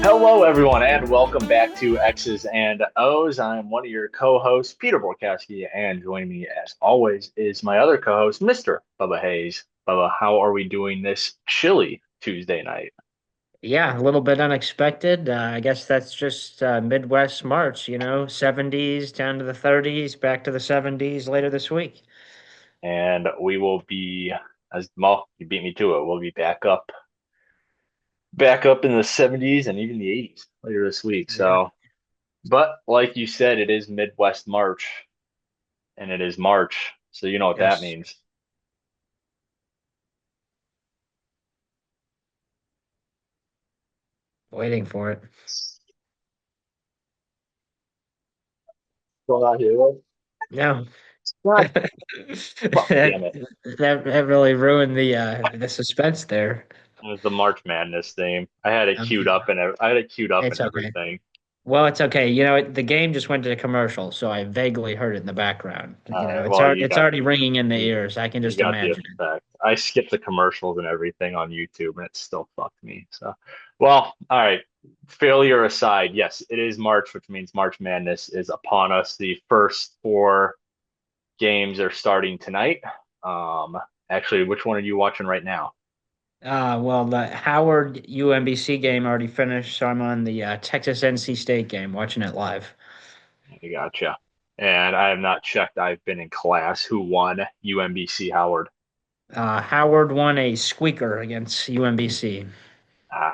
Hello, everyone, and welcome back to X's and O's. I'm one of your co-hosts, Peter Borkowski, and joining me, as always, is my other co-host, Mr. Bubba Hayes. Bubba, how are we doing this chilly Tuesday night? Yeah, a little bit unexpected. I guess that's just Midwest March, 70s down to the 30s, back to the 70s later this week. And we will be, as well, you beat me to it. We'll be back up in the 70s and even the 80s later this week. Yeah. But like you said, it is Midwest March, and it is March, so you know what that Yes. means. Waiting for it. Going on here. No. God, fuck, That, damn it. that really ruined the suspense there. It was the March Madness theme. I had it queued up Yeah, and I had it queued up it's and okay. everything. Well, it's okay. The game just went to the commercial, so I vaguely heard it in the background. All right, It's well, it's already ringing in the you, ears. I can you just got the imagine it. effect. I skipped the commercials and everything on YouTube, and it still fucked me. So, well, all right. Failure aside, yes, it is March, which means March Madness is upon us. The first four games are starting tonight. Um, Actually, which one are you watching right now? Well, the Howard UMBC game already finished, so I'm on the Texas NC State game, watching it live. I gotcha. And I have not checked. I've been in class. Who won? UMBC Howard. Howard won a squeaker against UMBC.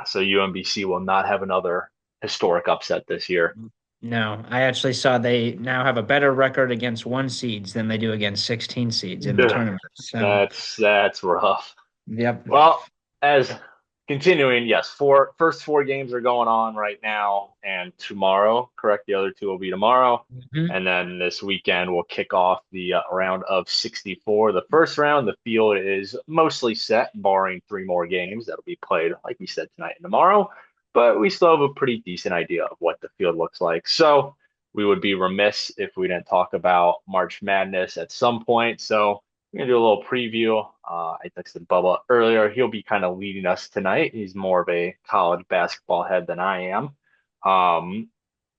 So UMBC will not have another historic upset this year. No, I actually saw they now have a better record against one seeds than they do against 16 seeds in the Ugh, tournament. So, that's rough. yep. Well, as continuing, yes, first four games are going on right now and tomorrow, correct? The other two will be tomorrow. Mhm. And then this weekend we'll kick off the round of 64. The first round, the field is mostly set, barring three more games that'll be played, like we said, tonight and tomorrow. But we still have a pretty decent idea of what the field looks like. So we would be remiss if we didn't talk about March Madness at some point. So we're gonna do a little preview. I texted Bubba earlier. He'll be kind of leading us tonight. He's more of a college basketball head than I am. Um,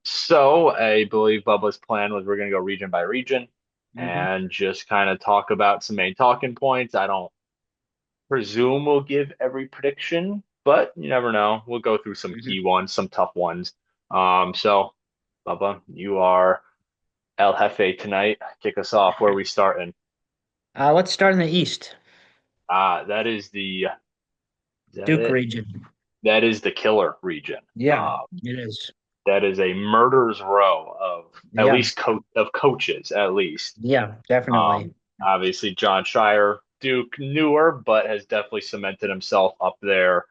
so I believe Bubba's plan was we're gonna go region by region Mhm. and just kind of talk about some main talking points. I don't presume we'll give every prediction, but you never know. We'll go through some Mhm. key ones, some tough ones. So Bubba, you are El Jefe tonight. Kick us off. Where are we starting? Let's start in the East, That is that Duke it? region. That is the killer region. Yeah, Uh, it is. that is a murder's row of at Yeah, least coaches, at least. yeah, definitely. Obviously, John Shire, Duke, newer, but has definitely cemented himself up there.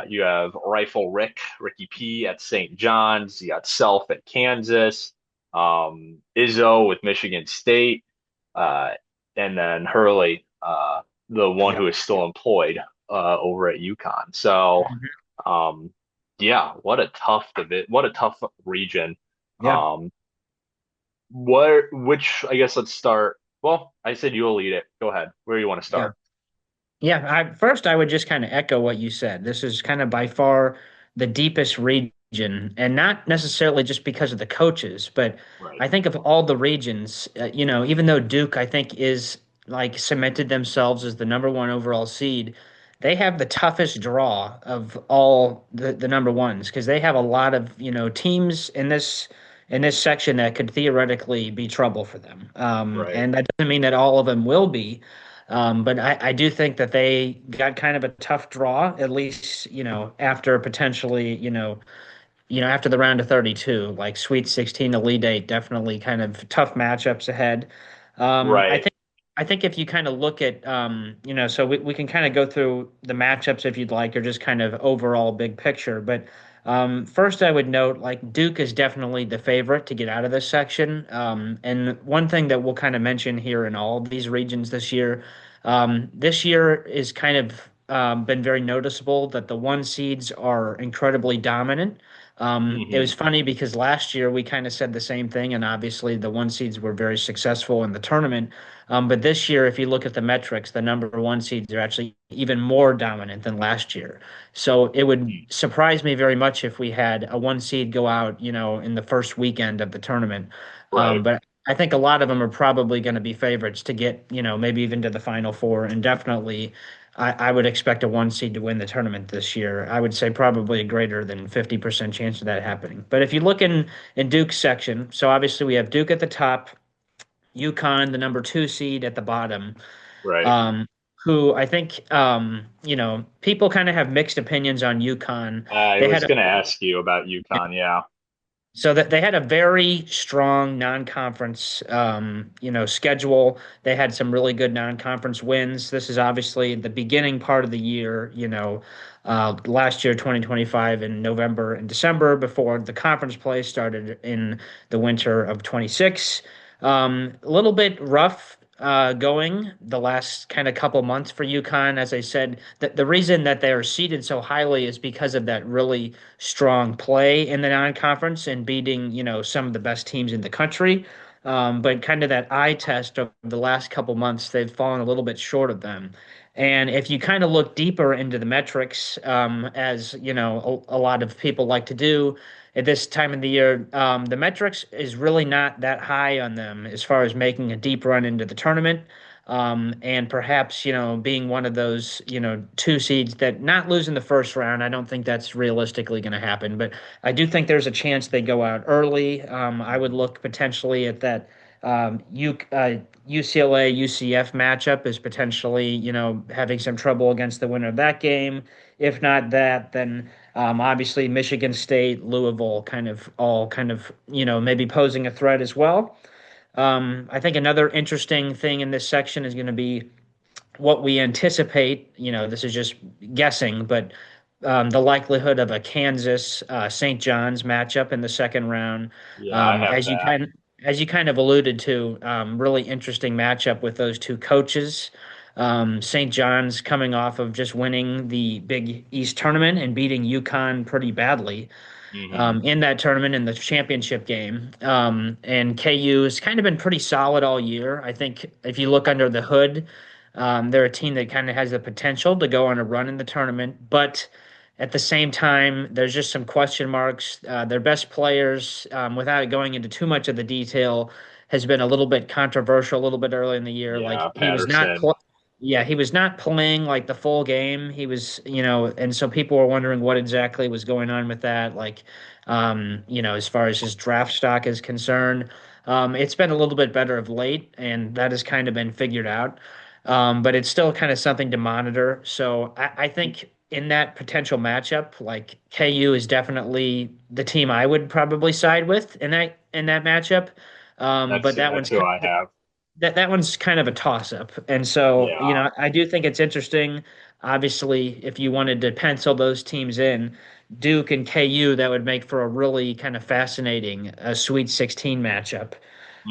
You have Rifle Ricky P at St. John's. You got Self at Kansas. Izzo with Michigan State, uh, and then Hurley, the one Yeah. who is still employed over at UConn. So, Mhm. um, yeah, what a tough region. Yeah. Um, which I guess let's start. Well, I said you'll lead it. Go ahead. Where do you want to Yeah. start? Yeah, first I would just kind of echo what you said. This is kind of by far the deepest region, and not necessarily just because of the coaches, but Right. I think of all the regions, even though Duke, I think, is like cemented themselves as the number one overall seed, they have the toughest draw of all the number ones because they have a lot of, teams in this section that could theoretically be trouble for them. Right. And that doesn't mean that all of them will be. But I do think that they got kind of a tough draw, at least, after potentially, after the round of 32, like Sweet 16, Elite Eight, definitely kind of tough matchups ahead. Um, I Right. think I think if you kind of look at, so we can kind of go through the matchups if you'd like, or just kind of overall big picture. But first, I would note like Duke is definitely the favorite to get out of this section. And one thing that we'll kind of mention here in all of these regions this year is kind of been very noticeable that the one seeds are incredibly dominant. It Hmm. was funny because last year we kind of said the same thing, and obviously the one seeds were very successful in the tournament. But this year, if you look at the metrics, the number one seeds are actually even more dominant than last year. So it would surprise me very much if we had a one seed go out, in the first weekend of the tournament. Right. But I think a lot of them are probably going to be favorites to get, maybe even to the final four. And definitely, I would expect a one seed to win the tournament this year. I would say probably a greater than 50% chance of that happening. But if you look in Duke's section, so obviously we have Duke at the top, UConn, the number two seed at the bottom, Right. um, who I think, people kind of have mixed opinions on UConn. I They was had going to ask you about UConn. Yeah. So that they had a very strong non-conference, schedule. They had some really good non-conference wins. This is obviously the beginning part of the year, last year, 2025, in November and December before the conference play started in the winter of 26. A little bit rough going the last kind of couple months for UConn. As I said, the reason that they are seated so highly is because of that really strong play in the non-conference and beating, some of the best teams in the country. But kind of that eye test of the last couple months, they've fallen a little bit short of them. And if you kind of look deeper into the metrics, as a lot of people like to do at this time of the year, the metrics is really not that high on them as far as making a deep run into the tournament. And perhaps, being one of those, two seeds that not losing the first round. I don't think that's realistically going to happen, but I do think there's a chance they go out early. I would look potentially at that UCLA UCF matchup as potentially, having some trouble against the winner of that game. If not that, then obviously Michigan State, Louisville, kind of, maybe posing a threat as well. I think another interesting thing in this section is going to be what we anticipate. This is just guessing, but the likelihood of a Kansas St. John's matchup in the second round, Yeah, I um, have as you that. kind as you kind of alluded to, really interesting matchup with those two coaches. St. John's coming off of just winning the Big East tournament and beating UConn pretty badly Hmm. in that tournament in the championship game. And KU has kind of been pretty solid all year. I think if you look under the hood, they're a team that kind of has the potential to go on a run in the tournament, but at the same time, there's just some question marks. Their best players, without going into too much of the detail, has been a little bit controversial a little bit early in the year. Like Yeah, Patterson. yeah, he was not playing like the full game. He was, and so people were wondering what exactly was going on with that. Like, as far as his draft stock is concerned, it's been a little bit better of late, and that has kind of been figured out. But it's still kind of something to monitor. So I think in that potential matchup, like KU is definitely the team I would probably side with in that matchup. But That's who I have. that one's kind of a toss up. And so, Yeah. I do think it's interesting. Obviously, if you wanted to pencil those teams in, Duke and KU, that would make for a really kind of fascinating Sweet 16 matchup.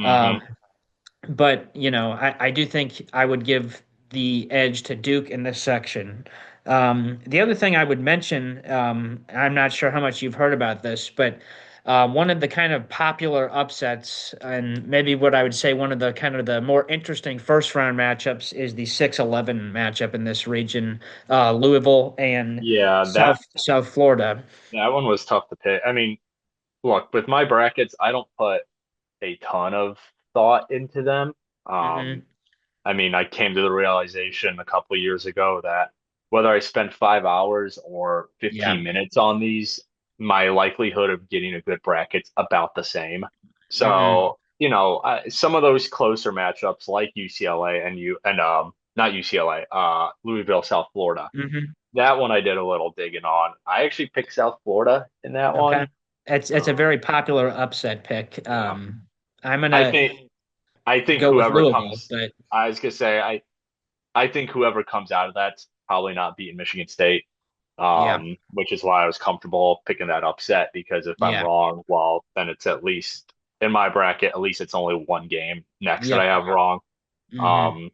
Um, Hmm. but I do think I would give the edge to Duke in this section. The other thing I would mention, I'm not sure how much you've heard about this, but one of the kind of popular upsets, and maybe what I would say one of the kind of the more interesting first round matchups, is the 6-11 matchup in this region, Louisville and Yeah, South Florida. that one was tough to pick. I mean, look, with my brackets, I don't put a ton of thought into them. Um, Hmm. I mean, I came to the realization a couple of years ago that whether I spend 5 hours or Yeah. 15 minutes on these, my likelihood of getting a good bracket's about the same. Hmm. So, some of those closer matchups like UCLA and not UCLA, Louisville, South Florida. Hmm. That one I did a little digging on. I actually picked South Florida in that Okay. one. It's a Um, very popular upset pick. yeah. I'm I gonna think I think go with whoever Louisville, comes, but I was gonna say I think whoever comes out of that's probably not beating Michigan State, yeah, which is why I was comfortable picking that upset because if I'm yeah, wrong, well, then it's at least in my bracket, at least it's only one game next that I yep. have wrong. Hmm. Um,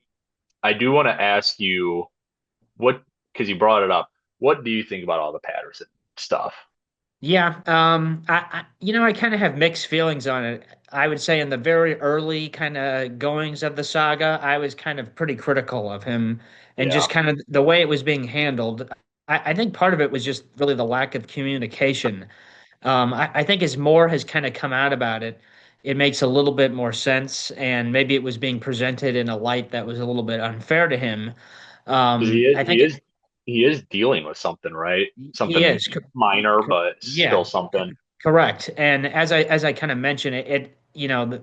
I do want to ask you what. because you brought it up. What do you think about all the Patterson stuff? Yeah, I kind of have mixed feelings on it. I would say in the very early kind of goings of the saga, I was kind of pretty critical of him and Yeah, just kind of the way it was being handled. I think part of it was just really the lack of communication. I think as more has kind of come out about it, it makes a little bit more sense, and maybe it was being presented in a light that was a little bit unfair to him. because I think he is dealing with something, right? he Something is. minor, Co- but Yeah, still something. correct. And as I kind of mentioned,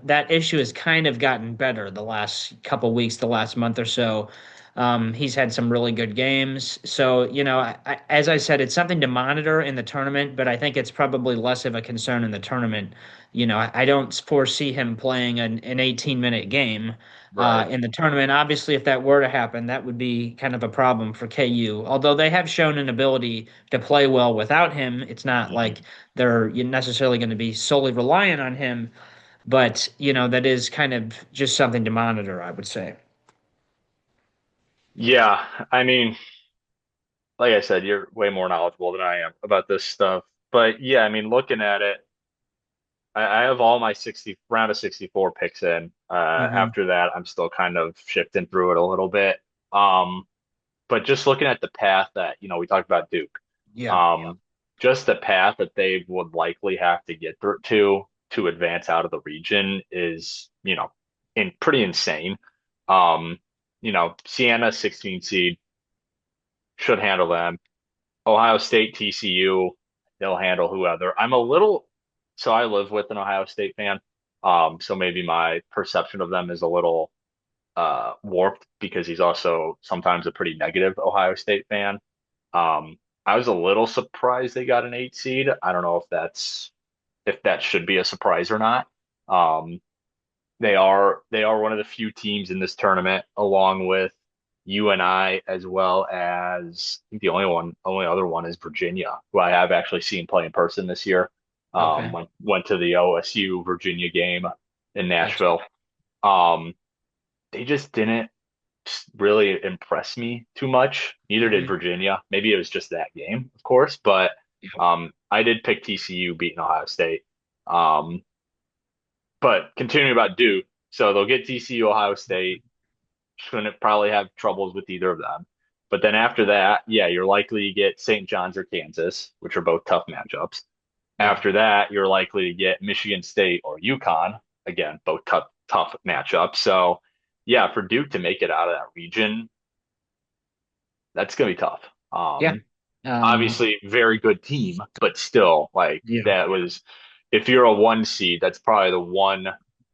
that issue has kind of gotten better the last couple weeks, the last month or so. He's had some really good games. So, as I said, it's something to monitor in the tournament, but I think it's probably less of a concern in the tournament. I don't foresee him playing an 18-minute game Right. in the tournament. Obviously, if that were to happen, that would be kind of a problem for KU. Although they have shown an ability to play well without him, it's not Mhm. like they're necessarily going to be solely reliant on him. But, that is kind of just something to monitor, I would say. Yeah, I mean, like I said, you're way more knowledgeable than I am about this stuff. But yeah, I mean, looking at it, I have all my 60 round of 64 picks in. Hmm. After that, I'm still kind of shifting through it a little bit. Um, but just looking at the path that, we talked about Duke, Yeah. um, just the path that they would likely have to get through to advance out of the region is, pretty insane. Um, Siena 16 seed should handle them. Ohio State, TCU, they'll handle whoever. So I live with an Ohio State fan. So maybe my perception of them is a little warped because he's also sometimes a pretty negative Ohio State fan. I was a little surprised they got an 8 seed. I don't know if that should be a surprise or not. Um, they are one of the few teams in this tournament, along with UNI, as well as I think the only other one is Virginia, who I have actually seen play in person this year. Okay. Went to the OSU Virginia game in Gotcha. Nashville. They just didn't really impress me too much. Neither did Hmm. Virginia. Maybe it was just that game, of course, but Yeah. I did pick TCU beating Ohio State. Um, but continuing about Duke, so they'll get TCU, Ohio State. Shouldn't probably have troubles with either of them. But then after that, yeah, you're likely to get St. John's or Kansas, which are both tough matchups. Yeah. After that, you're likely to get Michigan State or UConn, again, both tough matchups. So, yeah, for Duke to make it out of that region, that's going to be tough. Yeah. Obviously, very good team, but still, like Yeah. that was, if you're a 1 seed, that's probably the one,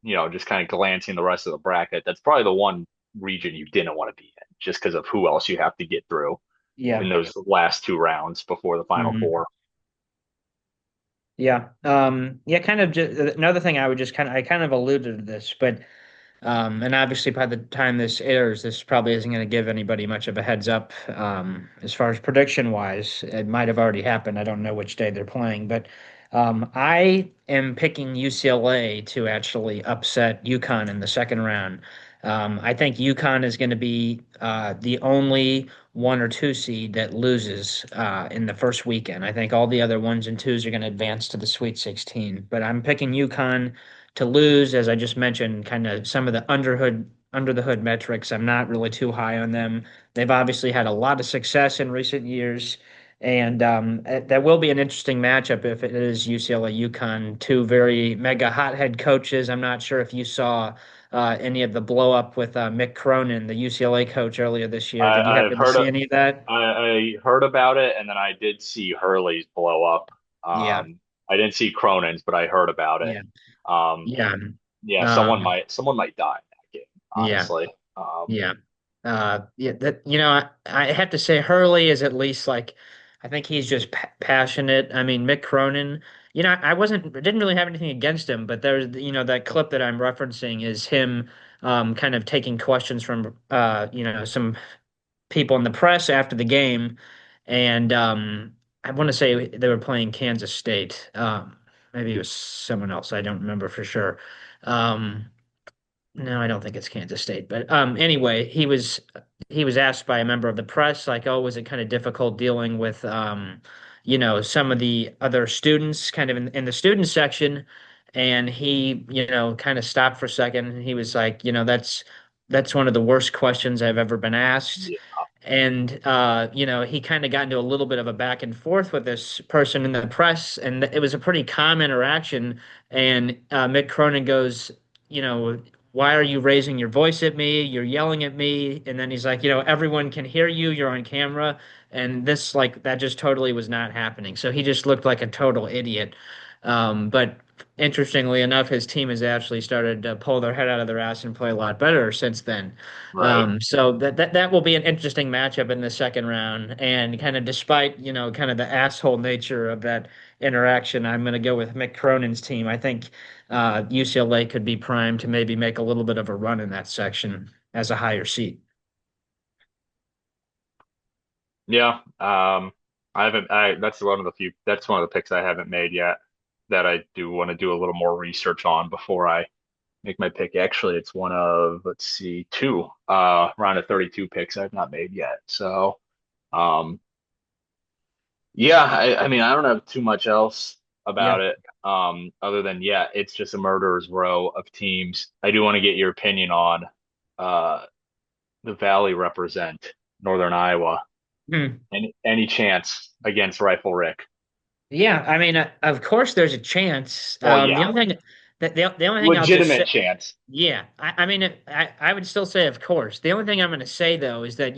just kind of glancing the rest of the bracket, that's probably the one region you didn't want to be in, just because of who else you have to get through in Yeah. those last 2 rounds before the final Hmm. four. Yeah. Yeah, kind of just another thing I kind of alluded to this, but and obviously, by the time this airs, this probably isn't going to give anybody much of a heads up. As far as prediction wise, it might have already happened. I don't know which day they're playing, but I am picking UCLA to actually upset UConn in the second round. I think UConn is going to be the only 1 or 2 seed that loses in the first weekend. I think all the other ones and twos are going to advance to the Sweet 16, but I'm picking UConn to lose, as I just mentioned, kind of some of the under the hood metrics. I'm not really too high on them. They've obviously had a lot of success in recent years, and that will be an interesting matchup if it is UCLA UConn, two very mega hothead coaches. I'm not sure if you saw any of the blow up with Mick Cronin, the UCLA coach, earlier this year. Did you I've happen to heard see any of that? I heard about it, and then I did see Hurley's blow up. Yeah, I didn't see Cronin's, but I heard about it. yeah, Um, yeah, yeah, um, someone might die in that game, yeah, honestly. yeah. Yeah, that I have to say Hurley is at least like I think he's just passionate. I mean, Mick Cronin, didn't really have anything against him, but there's that clip that I'm referencing is him kind of taking questions from some people in the press after the game, and I want to say they were playing Kansas State. Maybe it was someone else. I don't remember for sure. Um, No, I don't think it's Kansas State. But anyway, he was asked by a member of the press, like, oh, was it kind of difficult dealing with some of the other students kind of in the student section? And he, kind of stopped for a second and he was like, that's one of the worst questions I've ever been asked. Yeah. And he kind of got into a little bit of a back and forth with this person in the press, and it was a pretty calm interaction. And Mick Cronin goes, you know, why are you raising your voice at me? You're yelling at me. And then he's like, everyone can hear you. You're on camera. And this, like, that just totally was not happening. So he just looked like a total idiot. But interestingly enough, his team has actually started to pull their head out of their ass and play a lot better since then. Right. So that will be an interesting matchup in the second round. And kind of despite, kind of the asshole nature of that interaction, I'm going to go with Mick Cronin's team. I think UCLA could be primed to maybe make a little bit of a run in that section as a higher seed. Yeah. I haven't that's one of the few that's one of the picks I haven't made yet that I do want to do a little more research on before I make my pick. Actually, it's one of, let's see, two round of 32 picks I've not made yet. So um yeah, I mean I don't have too much else Yeah. about it. Other than yeah, it's just a murderer's row of teams. I do want to get your opinion on uh the Valley represent Northern Iowa. Hmm. Any chance against Rifle Rick? Yeah, I mean, of course, there's a chance. Well, The yeah, only thing the only thing I'll just legitimate say, chance. yeah, I mean, I would still say, of course. The only thing I'm going to say though is that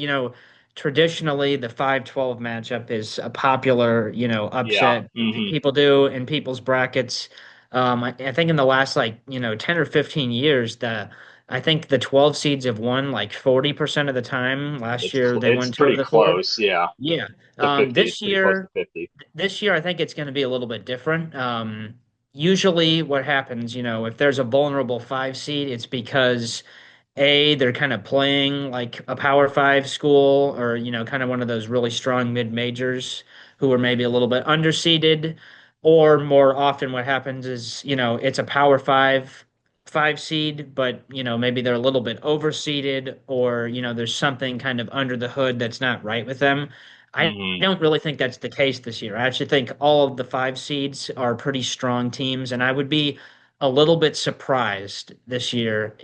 traditionally the 5-12 matchup is a popular Yeah. upset Hmm. people do in people's brackets. I think in the last like 10 or 15 years, the I think the 12 seeds have won like 40% of the time. Last year they It's won two of pretty the four. close. Yeah, Yeah. to 50. It's This pretty close to year. 50. This year, I think it's going to be a little bit different. Usually, what happens, if there's a vulnerable five seed, it's because they're kind of playing like a Power Five school or, kind of one of those really strong mid majors who are maybe a little bit underseeded. Or more often, what happens is, it's a Power Five seed, but, maybe they're a little bit overseeded or, there's something kind of under the hood that's not right with them. I Hmm. don't really think that's the case this year. I actually think all of the five seeds are pretty strong teams, and I would be a little bit surprised this year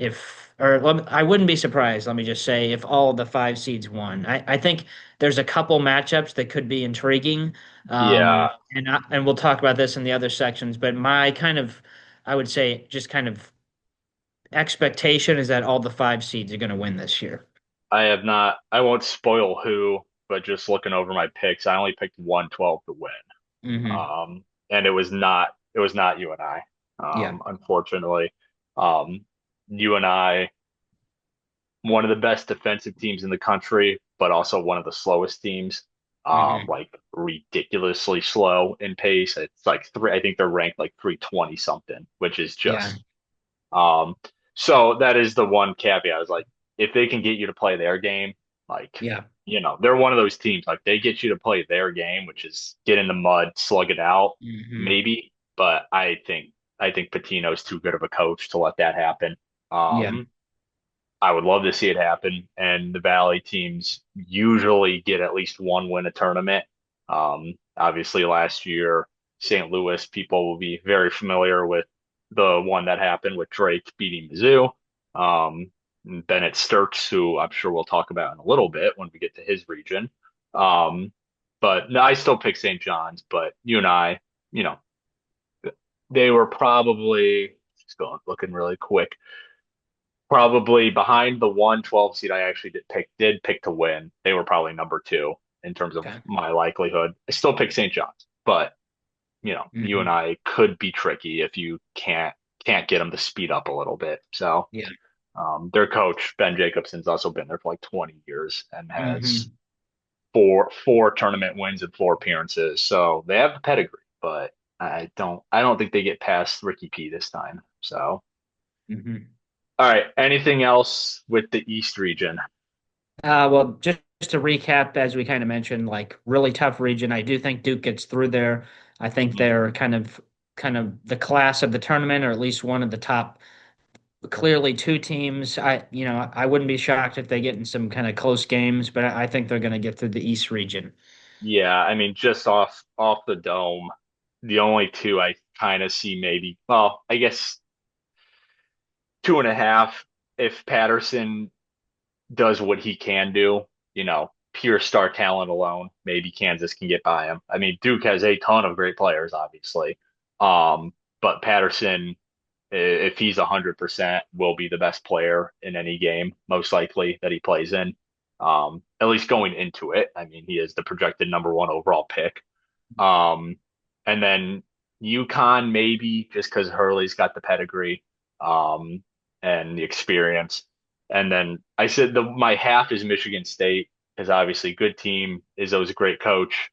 I wouldn't be surprised, let me just say, if all of the five seeds won. I think there's a couple matchups that could be intriguing, Yeah, and we'll talk about this in the other sections. But my kind of, I would say, just kind of expectation is that all the five seeds are going to win this year. I have not. I won't spoil who, but just looking over my picks, I only picked 112 to win. Hmm. And it was not you and I. Yeah. Unfortunately, um, you and I, one of the best defensive teams in the country, but also one of the slowest teams. Hmm. Like ridiculously slow in pace. It's like three. I think they're ranked like 320 something, which is Yeah. just um. So that is the one caveat. I was like, if they can get you to play their game, like Yeah. they're one of those teams. Like they get you to play their game, which is get in the mud, slug it out, Hmm. maybe. But I think Patino's too good of a coach to let that happen. Yeah. Um, I would love to see it happen. And the Valley teams usually get at least one win a tournament. Obviously, last year, St. Louis people will be very familiar with the one that happened with Drake beating Mizzou. And Bennett Sturts, who I'm sure we'll talk about in a little bit when we get to his region. Um, but no, I still pick St. John's, but you and I, you know, they were probably just going looking really quick probably behind the 112 seed I actually did pick to win. They were probably number two in terms of Okay. my likelihood. I still pick St. John's, but you and Hmm. I could be tricky if you can't get them to speed up a little bit. So Yeah. their coach Ben Jacobson's also been there for like 20 years and has Hmm. four tournament wins and four appearances. So they have the pedigree, but I don't think they get past Ricky P this time. So Hmm. all right, anything else with the East region? Well, just to recap, as we kind of mentioned, like really tough region. I do think Duke gets through there. I think they're kind of the class of the tournament, or at least one of the top clearly two teams. I wouldn't be shocked if they get in some kind of close games, but I think they're going to get through the East region. Yeah, I mean, just off the dome, the only two I kind of see maybe, well, I guess 2.5 if Patterson does what he can do, pure star talent alone, maybe Kansas can get by him. I mean, Duke has a ton of great players, obviously. But Patterson, if he's 100%, will be the best player in any game, most likely that he plays in. At least going into it. I mean, he is the projected number one overall pick. Um, and then UConn maybe just because Hurley's got the pedigree, um, and the experience. And then I said my half is Michigan State because obviously good team. Izzo's a great coach.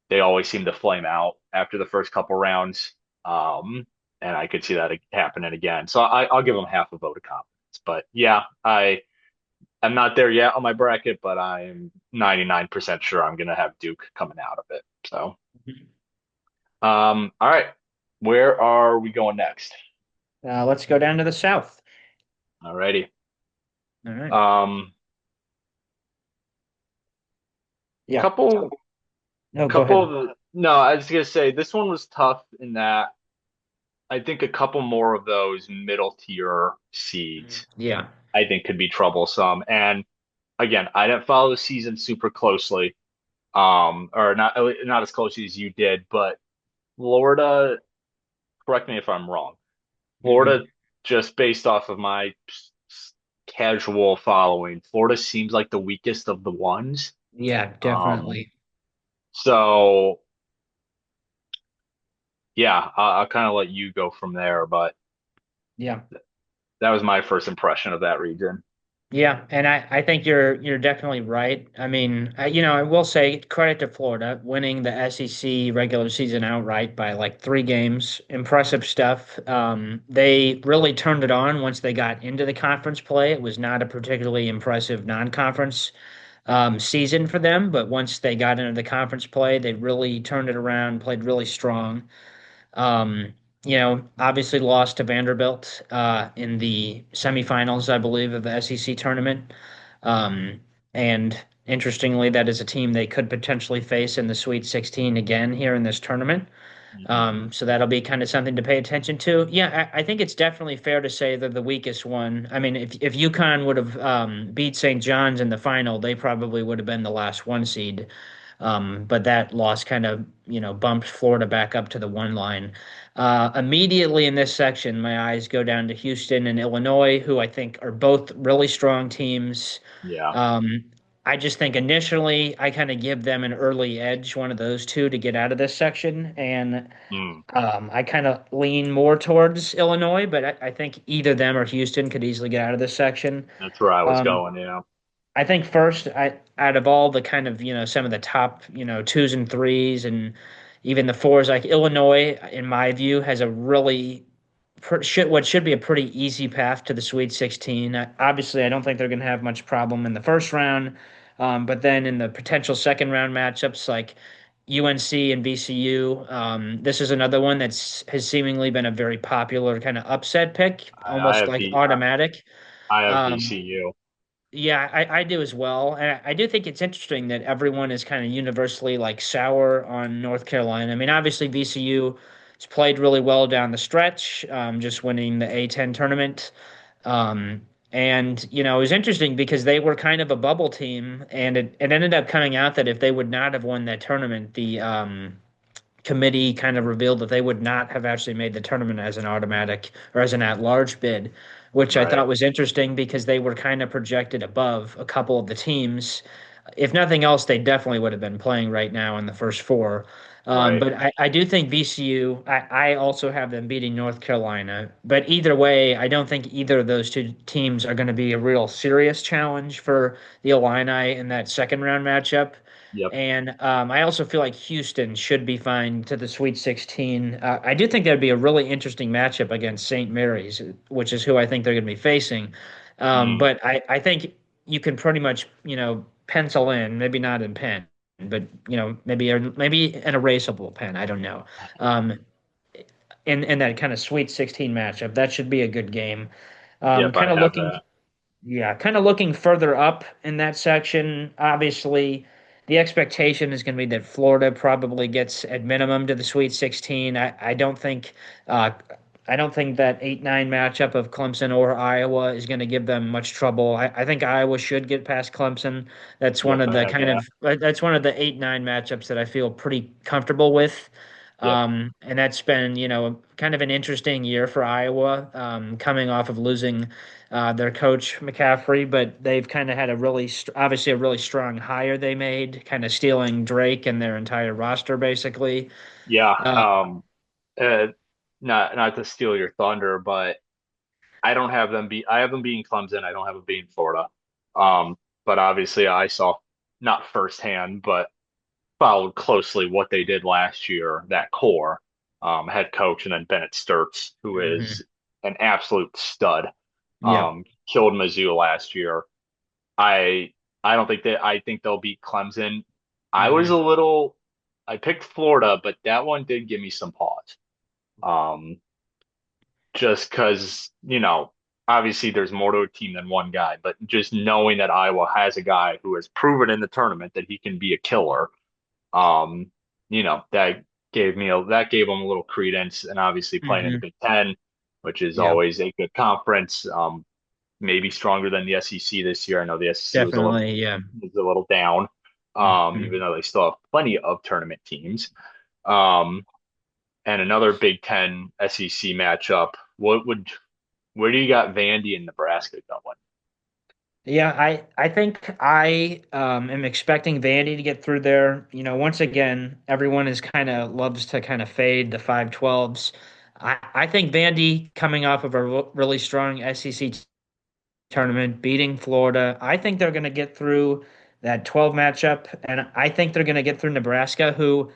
They always seem to flame out after the first couple rounds. And I could see that happening again. So I'll give them half a vote of confidence. But yeah, I'm not there yet on my bracket, but I'm 99% sure I'm gonna have Duke coming out of it. So. All right. Where are we going next? Let's go down to the South. All righty. All right. Um, Yeah. couple, No, go couple ahead. of, no, I was gonna say this one was tough in that I think a couple more of those middle tier seeds Yeah. I think could be troublesome. And again, I didn't follow the season super closely, or not as closely as you did, but Florida, correct me if I'm wrong. Florida, Hmm. just based off of my casual following, Florida seems like the weakest of the ones. Yeah, Um, definitely. so yeah, I'll kind of let you go from there, but Yeah. that was my first impression of that region. Yeah, and I think you're definitely right. I mean, I will say credit to Florida winning the SEC regular season outright by like 3 games. Impressive stuff. They really turned it on once they got into the conference play. It was not a particularly impressive non-conference season for them, but once they got into the conference play, they really turned it around, played really strong. Um, Obviously lost to Vanderbilt in the semifinals, I believe, of the SEC tournament. Um, and interestingly, that is a team they could potentially face in the Sweet 16 again here in this tournament. Mhm. So that'll be kind of something to pay attention to. Yeah, I think it's definitely fair to say they're the weakest one. I mean, if UConn would have beat St. John's in the final, they probably would have been the last one seed. But that loss kind of, bumped Florida back up to the one line. Immediately in this section, my eyes go down to Houston and Illinois, who I think are both really strong teams. Yeah. Um, I just think initially I kind of give them an early edge, one of those two, to get out of this section. And Mm, I kind of lean more towards Illinois, but I think either them or Houston could easily get out of this section. that's where I was Um, going. Yeah. I think first, out of all the kind of, some of the top, twos and threes and even the fours, like Illinois, in my view, has a really what should be a pretty easy path to the Sweet 16. Obviously, I don't think they're going to have much problem in the first round, but then in the potential second round matchups like UNC and VCU, this is another one has seemingly been a very popular kind of upset pick, I almost have like automatic. I have Um, VCU. yeah, I do as well. And I do think it's interesting that everyone is kind of universally like sour on North Carolina. I mean, obviously VCU has played really well down the stretch, just winning the A10 tournament. And it was interesting because they were kind of a bubble team, and it ended up coming out that if they would not have won that tournament, the committee kind of revealed that they would not have actually made the tournament as an automatic or as an at-large bid, which I Right. thought was interesting because they were kind of projected above a couple of the teams. If nothing else, they definitely would have been playing right now in the first four. Right. But I do think VCU, I also have them beating North Carolina. But either way, I don't think either of those two teams are going to be a real serious challenge for the Illini in that second round matchup. Yep. And I also feel like Houston should be fine to the Sweet 16. I do think that'd be a really interesting matchup against St. Mary's, which is who I think they're going to be facing. Mm, But I think you can pretty much, pencil in, maybe not in pen, but maybe an erasable pen. I don't know. Um, in that kind of Sweet 16 matchup, that should be a good game. Yep, Kind I of have looking that. Yeah, kind of looking further up in that section, obviously the expectation is going to be that Florida probably gets at minimum to the Sweet 16. Uh I don't think that 8-9 matchup of Clemson or Iowa is going to give them much trouble. I think Iowa should get past Clemson. Yep, I have that. That's one of the 8-9 matchups that I feel pretty comfortable with. Yep. And that's been, kind of an interesting year for Iowa, coming off of losing their coach McCaffrey, but they've kind of had obviously a really strong hire they made, kind of stealing Drake and their entire roster basically. Yeah. Uh, Uh, not to steal your thunder, but I have them beating Clemson. I don't have them beating Florida. But obviously I saw not firsthand, but followed closely what they did last year, that core, head coach, and then Bennett Sturts, who mhm. is an absolute stud. Yep. Killed Mizzou last year. I I don't think that I think they'll beat Clemson. I was a Hmm. little I picked Florida, but that one did give me some pause. Um, just because, obviously there's more to a team than one guy, but just knowing that Iowa has a guy who has proven in the tournament that he can be a killer, um, that that gave him a little credence, and obviously playing in the Hmm. Big Ten, which is Yep. always a good conference, maybe stronger than the SEC this year. I know the SEC Definitely. Yeah. was a little down, even Hmm. though they still have plenty of tournament teams. Um, and another Big Ten SEC matchup. Where do you got Vandy and Nebraska going? Yeah, I think I am expecting Vandy to get through there. Once again, everyone is kind of loves to kind of fade the 5-12s. I think Vandy coming off of a really strong SEC tournament, beating Florida. I think they're going to get through that 12 matchup, and I think they're going to get through Nebraska, who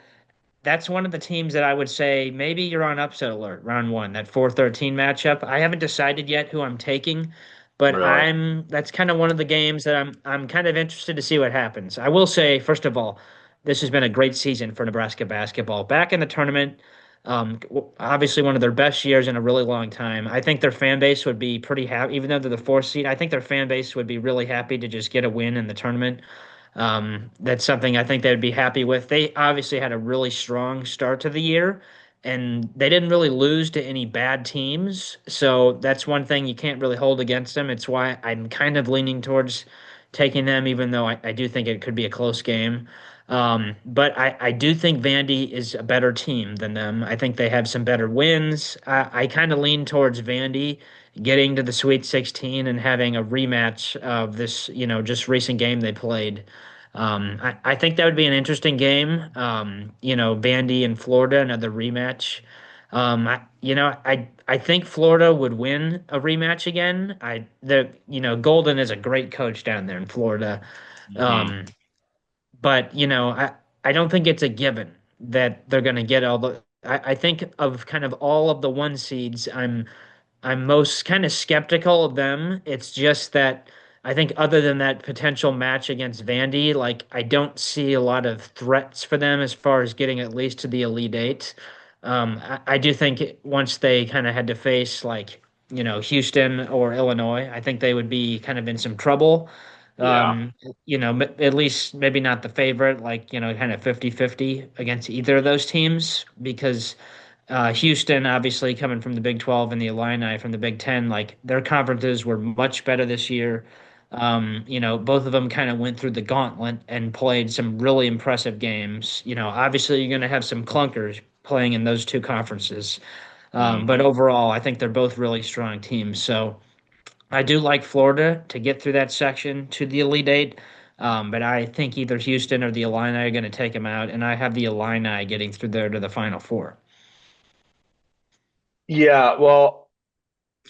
that's one of the teams that I would say maybe you're on upset alert round one, that 4-13 matchup. I haven't decided yet who I'm taking, but Really? that's kind of one of the games that I'm kind of interested to see what happens. I will say, first of all, this has been a great season for Nebraska basketball. Back in the tournament, obviously one of their best years in a really long time. I think their fan base would be pretty happy, even though they're the fourth seed. I think their fan base would be really happy to just get a win in the tournament. That's something I think they would be happy with. They obviously had a really strong start to the year, and they didn't really lose to any bad teams. So that's one thing you can't really hold against them. It's why I'm kind of leaning towards taking them, even though I do think it could be a close game. But I do think Vandy is a better team than them. I think they have some better wins. I kind of lean towards Vandy getting to the Sweet 16 and having a rematch of this, just recent game they played. I think that would be an interesting game. Vandy and Florida, another rematch. I think Florida would win a rematch again. Golden is a great coach down there in Florida. Hmm. Um, but I don't think it's a given that they're going to get all the. I think of kind of all of the one seeds. I'm most kind of skeptical of them. It's just that I think other than that potential match against Vandy, like I don't see a lot of threats for them as far as getting at least to the Elite Eight. I do think once they kind of had to face like, Houston or Illinois, I think they would be kind of in some trouble. Yeah. Um, at least maybe not the favorite, like, kind of 50-50 against either of those teams because Houston, obviously coming from the Big 12 and the Illini from the Big 10, like their conferences were much better this year. Both of them kind of went through the gauntlet and played some really impressive games. Obviously you're going to have some clunkers playing in those two conferences. But Hmm. overall, I think they're both really strong teams. So I do like Florida to get through that section to the Elite Eight. But I think either Houston or the Illini are going to take them out, and I have the Illini getting through there to the Final Four. Yeah, well,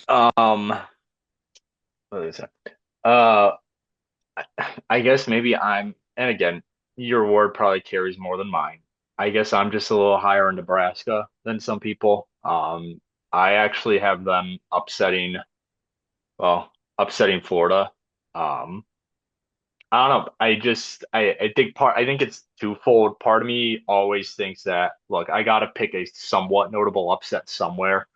um, what is it? Uh, I guess maybe and again, your word probably carries more than mine. I guess I'm just a little higher in Nebraska than some people. I actually have them upsetting Florida. Um, I don't know. I think it's twofold. Part of me always thinks that, look, I got to pick a somewhat notable upset somewhere.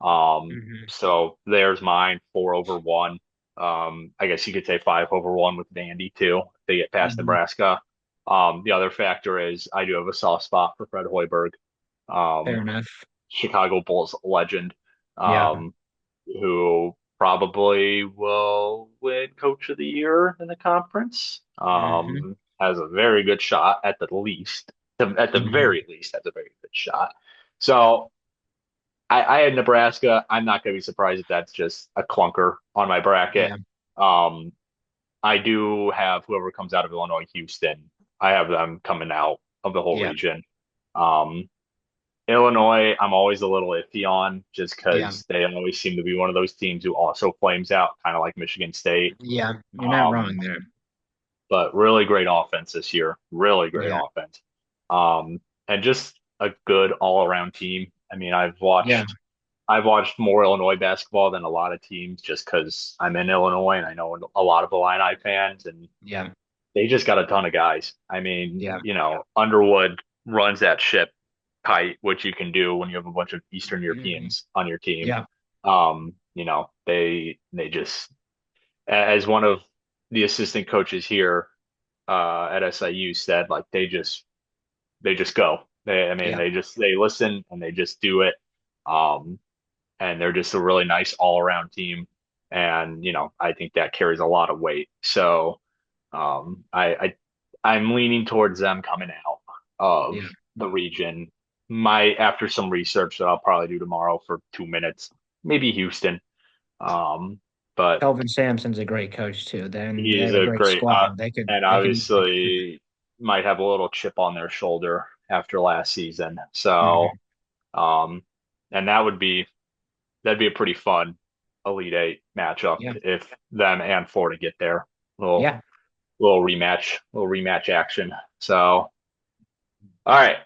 Hmm. So there's mine, 4/1. I guess you could say 5/1 with Vandy too, if they get past Hmm. Nebraska. The other factor is I do have a soft spot for Fred Hoiberg, Fair um, enough. Chicago Bulls legend, Yeah. um, who probably will win Coach of the Year in the conference. Hmm. Has a very good shot at the least, at the Hmm. very least, has a very good shot. So I had Nebraska. I'm not going to be surprised if that's just a clunker on my bracket. Yeah. Um, I do have whoever comes out of Illinois, Houston. I have them coming out of the whole Yeah. region. Um, Illinois, I'm always a little iffy on just Yeah. because they always seem to be one of those teams who also flames out, kind of like Michigan State. Yeah. You're not Um, wrong there. but really great offense this year. Really great Yeah. offense. And just a good all around team. I mean, Yeah. I've watched more Illinois basketball than a lot of teams just because I'm in Illinois and I know a lot of Illini fans, and Yeah. they just got a ton of guys. I mean, Yeah. Underwood runs that ship tight, which you can do when you have a bunch of Eastern Hmm. Europeans on your team. Yeah. They just, as one of the assistant coaches here at SIU said, like they just go. I mean, Yeah. they listen and they just do it. Um, and they're just a really nice all around team. And I think that carries a lot of weight. So um, I, I I'm leaning towards them coming out of Yeah. the region. My After some research that I'll probably do tomorrow for 2 minutes, maybe Houston. Um, but Kelvin Sampson's a great coach too. Then they he's have a a great great squad. They could and they could easily compete. obviously might have a little chip on their shoulder after last season. So Hmm. um, and that'd be a pretty fun Elite Eight matchup Yeah. if them and Florida get there. Little Yeah. little rematch action. So, all right.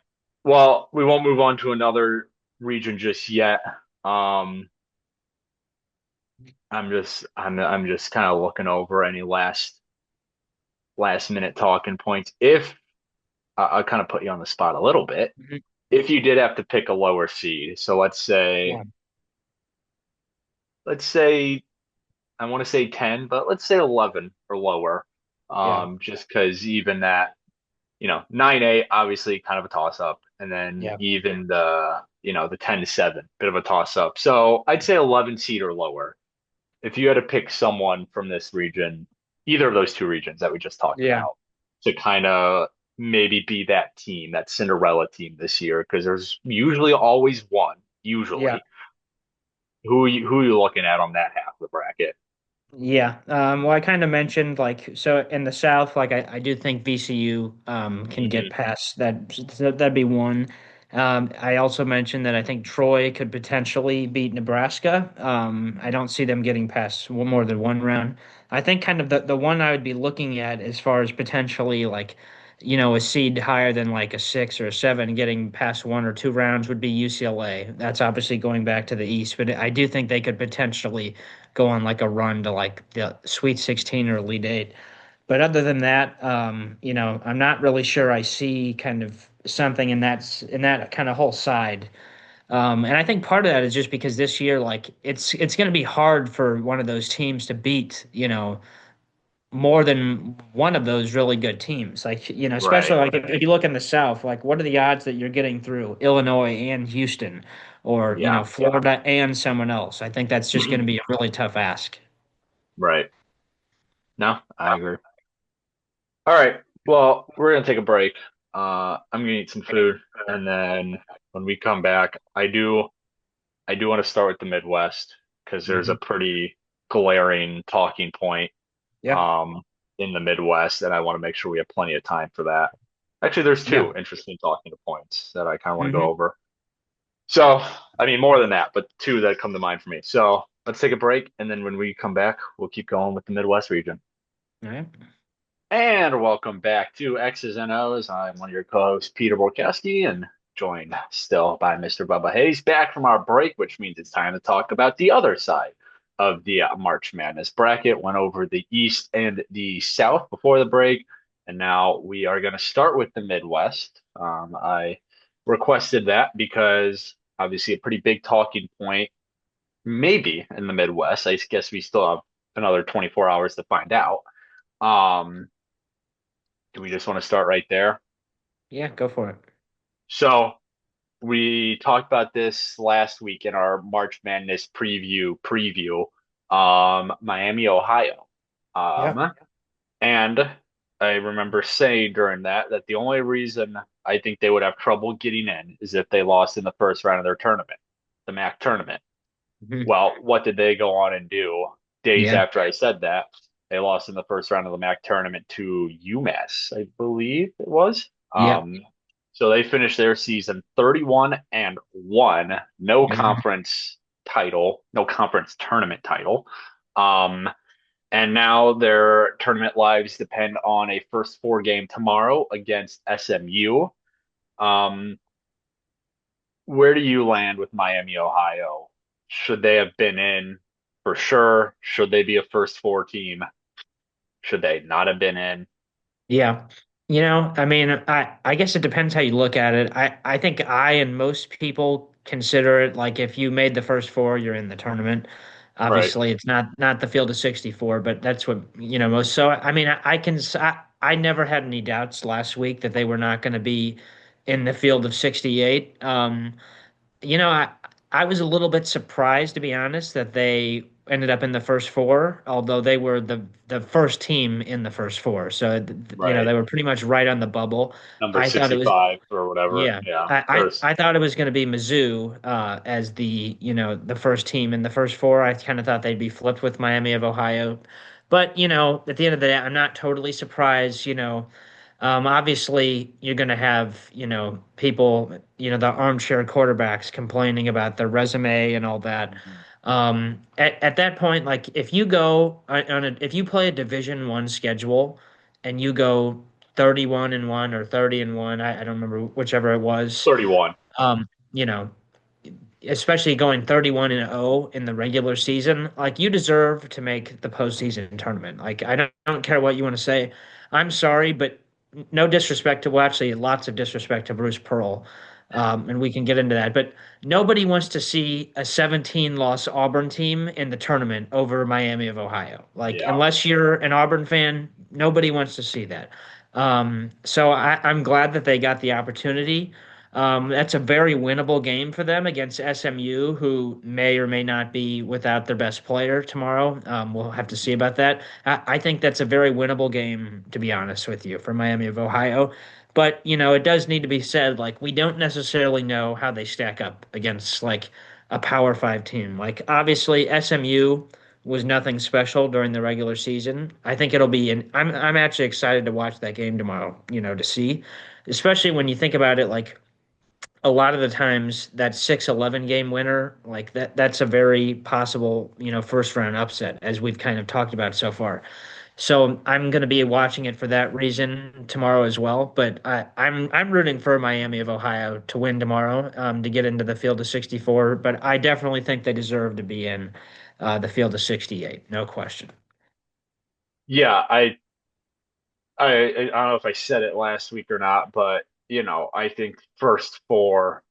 Well, we won't move on to another region just yet. Um, I'm just kind of looking over any last minute talking points. If I'll kind of put you on the spot a little bit, Mhm. if you did have to pick a lower seed, so Yeah. let's say I want to say 10, but let's say 11 or lower. Yeah. Just because even that, 9-8, obviously kind of a toss up. And then Yeah. even the 10-7, bit of a toss up. So I'd say 11 seed or lower. If you had to pick someone from this region, either of those two regions that we just talked Yeah. about, to kind of maybe be that team, that Cinderella team this year, because there's usually always one, Yeah. usually. Who are you looking at on that half of the bracket? Yeah. Well, I kind of mentioned like so in the South, like I do think VCU can get Hmm. past that. So that'd be one. I also mentioned that I think Troy could potentially beat Nebraska. I don't see them getting past one more than one round. I think kind of the one I would be looking at as far as potentially like, a seed higher than like a six or a seven getting past one or two rounds would be UCLA. That's obviously going back to the East, but I do think they could potentially go on like a run to like the Sweet 16 or Elite Eight. But other than that, I'm not really sure I see kind of something in that kind of whole side. And I think part of that is just because this year, like it's going to be hard for one of those teams to beat, more than one of those really good teams. Like, especially Right. like if you look in the South, like what are the odds that you're getting through Illinois and Houston or, Yeah. Florida and someone else? I think that's just going to be a really tough ask. Right. No, I agree. All right. Well, we're gonna take a break. I'm gonna eat some food, and then when we come back, I do want to start with the Midwest because there's a Hmm. pretty glaring talking point Yeah. um in the Midwest, and I want to make sure we have plenty of time for that. Actually, there's Yeah. two interesting talking points that I kind of want to go Hmm. over. So, I mean, more than that, but two that come to mind for me. So let's take a break, and then when we come back, we'll keep going with the Midwest region. All right. And welcome back to X's and O's. I'm one of your co-hosts, Peter Borkowski, and joined still by Mr. Bubba Hayes, back from our break, which means it's time to talk about the other side of the March Madness bracket. Went over the East and the South before the break, and now we are going to start with the Midwest. I requested that because obviously a pretty big talking point. maybe in the Midwest. I guess we still have another 24 hours to find out. Um, do we just want to start right there? Yeah, go for it. So we talked about this last week in our March Madness preview. Miami, Ohio. Yeah. Um, and I remember saying during that the only reason I think they would have trouble getting in is if they lost in the first round of their tournament, the MAC tournament. Mhm. Well, what did they go on and do days Yeah. after I said that? They lost in the first round of the MAC tournament to UMass, I believe it was. Yeah. So they finished their season 31 and 1, no Mhm. conference title, no conference tournament title. Um, and now their tournament lives depend on a first four game tomorrow against SMU. Um, where do you land with Miami, Ohio? Should they have been in for sure? Should they be a first four team? Should they not have been in? Yeah. I mean, I guess it depends how you look at it. I think I and most people consider it like if you made the first four, you're in the tournament. Right. Obviously, it's not the field of 64, but that's what, most. So, I mean, I never had any doubts last week that they were not going to be in the field of 68. You know, I was a little bit surprised, to be honest, that they ended up in the first four, although they were the first team in the first four. So, Right. they were pretty much right on the bubble. Number I thought it was 65 or whatever. yeah, Yeah. I, Or I, I thought it was going to be Mizzou as the first team in the first four. I kind of thought they'd be flipped with Miami of Ohio, but at the end of the day, I'm not totally surprised. Obviously, you're going to have people, the armchair quarterbacks complaining about their resume and all that. Mhm. At that point, like if you go if you play a Division 1 schedule and you go 31 and 1 or 30 and 1. I don't remember whichever it was. 31. Um, you know, especially going 31 and 0 in the regular season, like you deserve to make the postseason tournament. Like I don't care what you want to say. I'm sorry, but no disrespect to well, actually lots of disrespect to Bruce Pearl. And we can get into that. But nobody wants to see a 17 loss Auburn team in the tournament over Miami of Ohio. Like, Yeah. unless you're an Auburn fan, nobody wants to see that. So I'm glad that they got the opportunity. That's a very winnable game for them against SMU, who may or may not be without their best player tomorrow. We'll have to see about that. I think that's a very winnable game, to be honest with you, for Miami of Ohio. But, it does need to be said, like, we don't necessarily know how they stack up against, like, a Power Five team. Like, obviously, SMU was nothing special during the regular season. I think it'll be I'm actually excited to watch that game tomorrow, to see, especially when you think about it, like a lot of the times that 6-11 game winner, like that's a very possible, first round upset, as we've kind of talked about so far. So I'm going to be watching it for that reason tomorrow as well. But I'm rooting for Miami of Ohio to win tomorrow, to get into the field of 64. But I definitely think they deserve to be in the field of 68, no question. Yeah. I don't know if I said it last week or not, but I think first four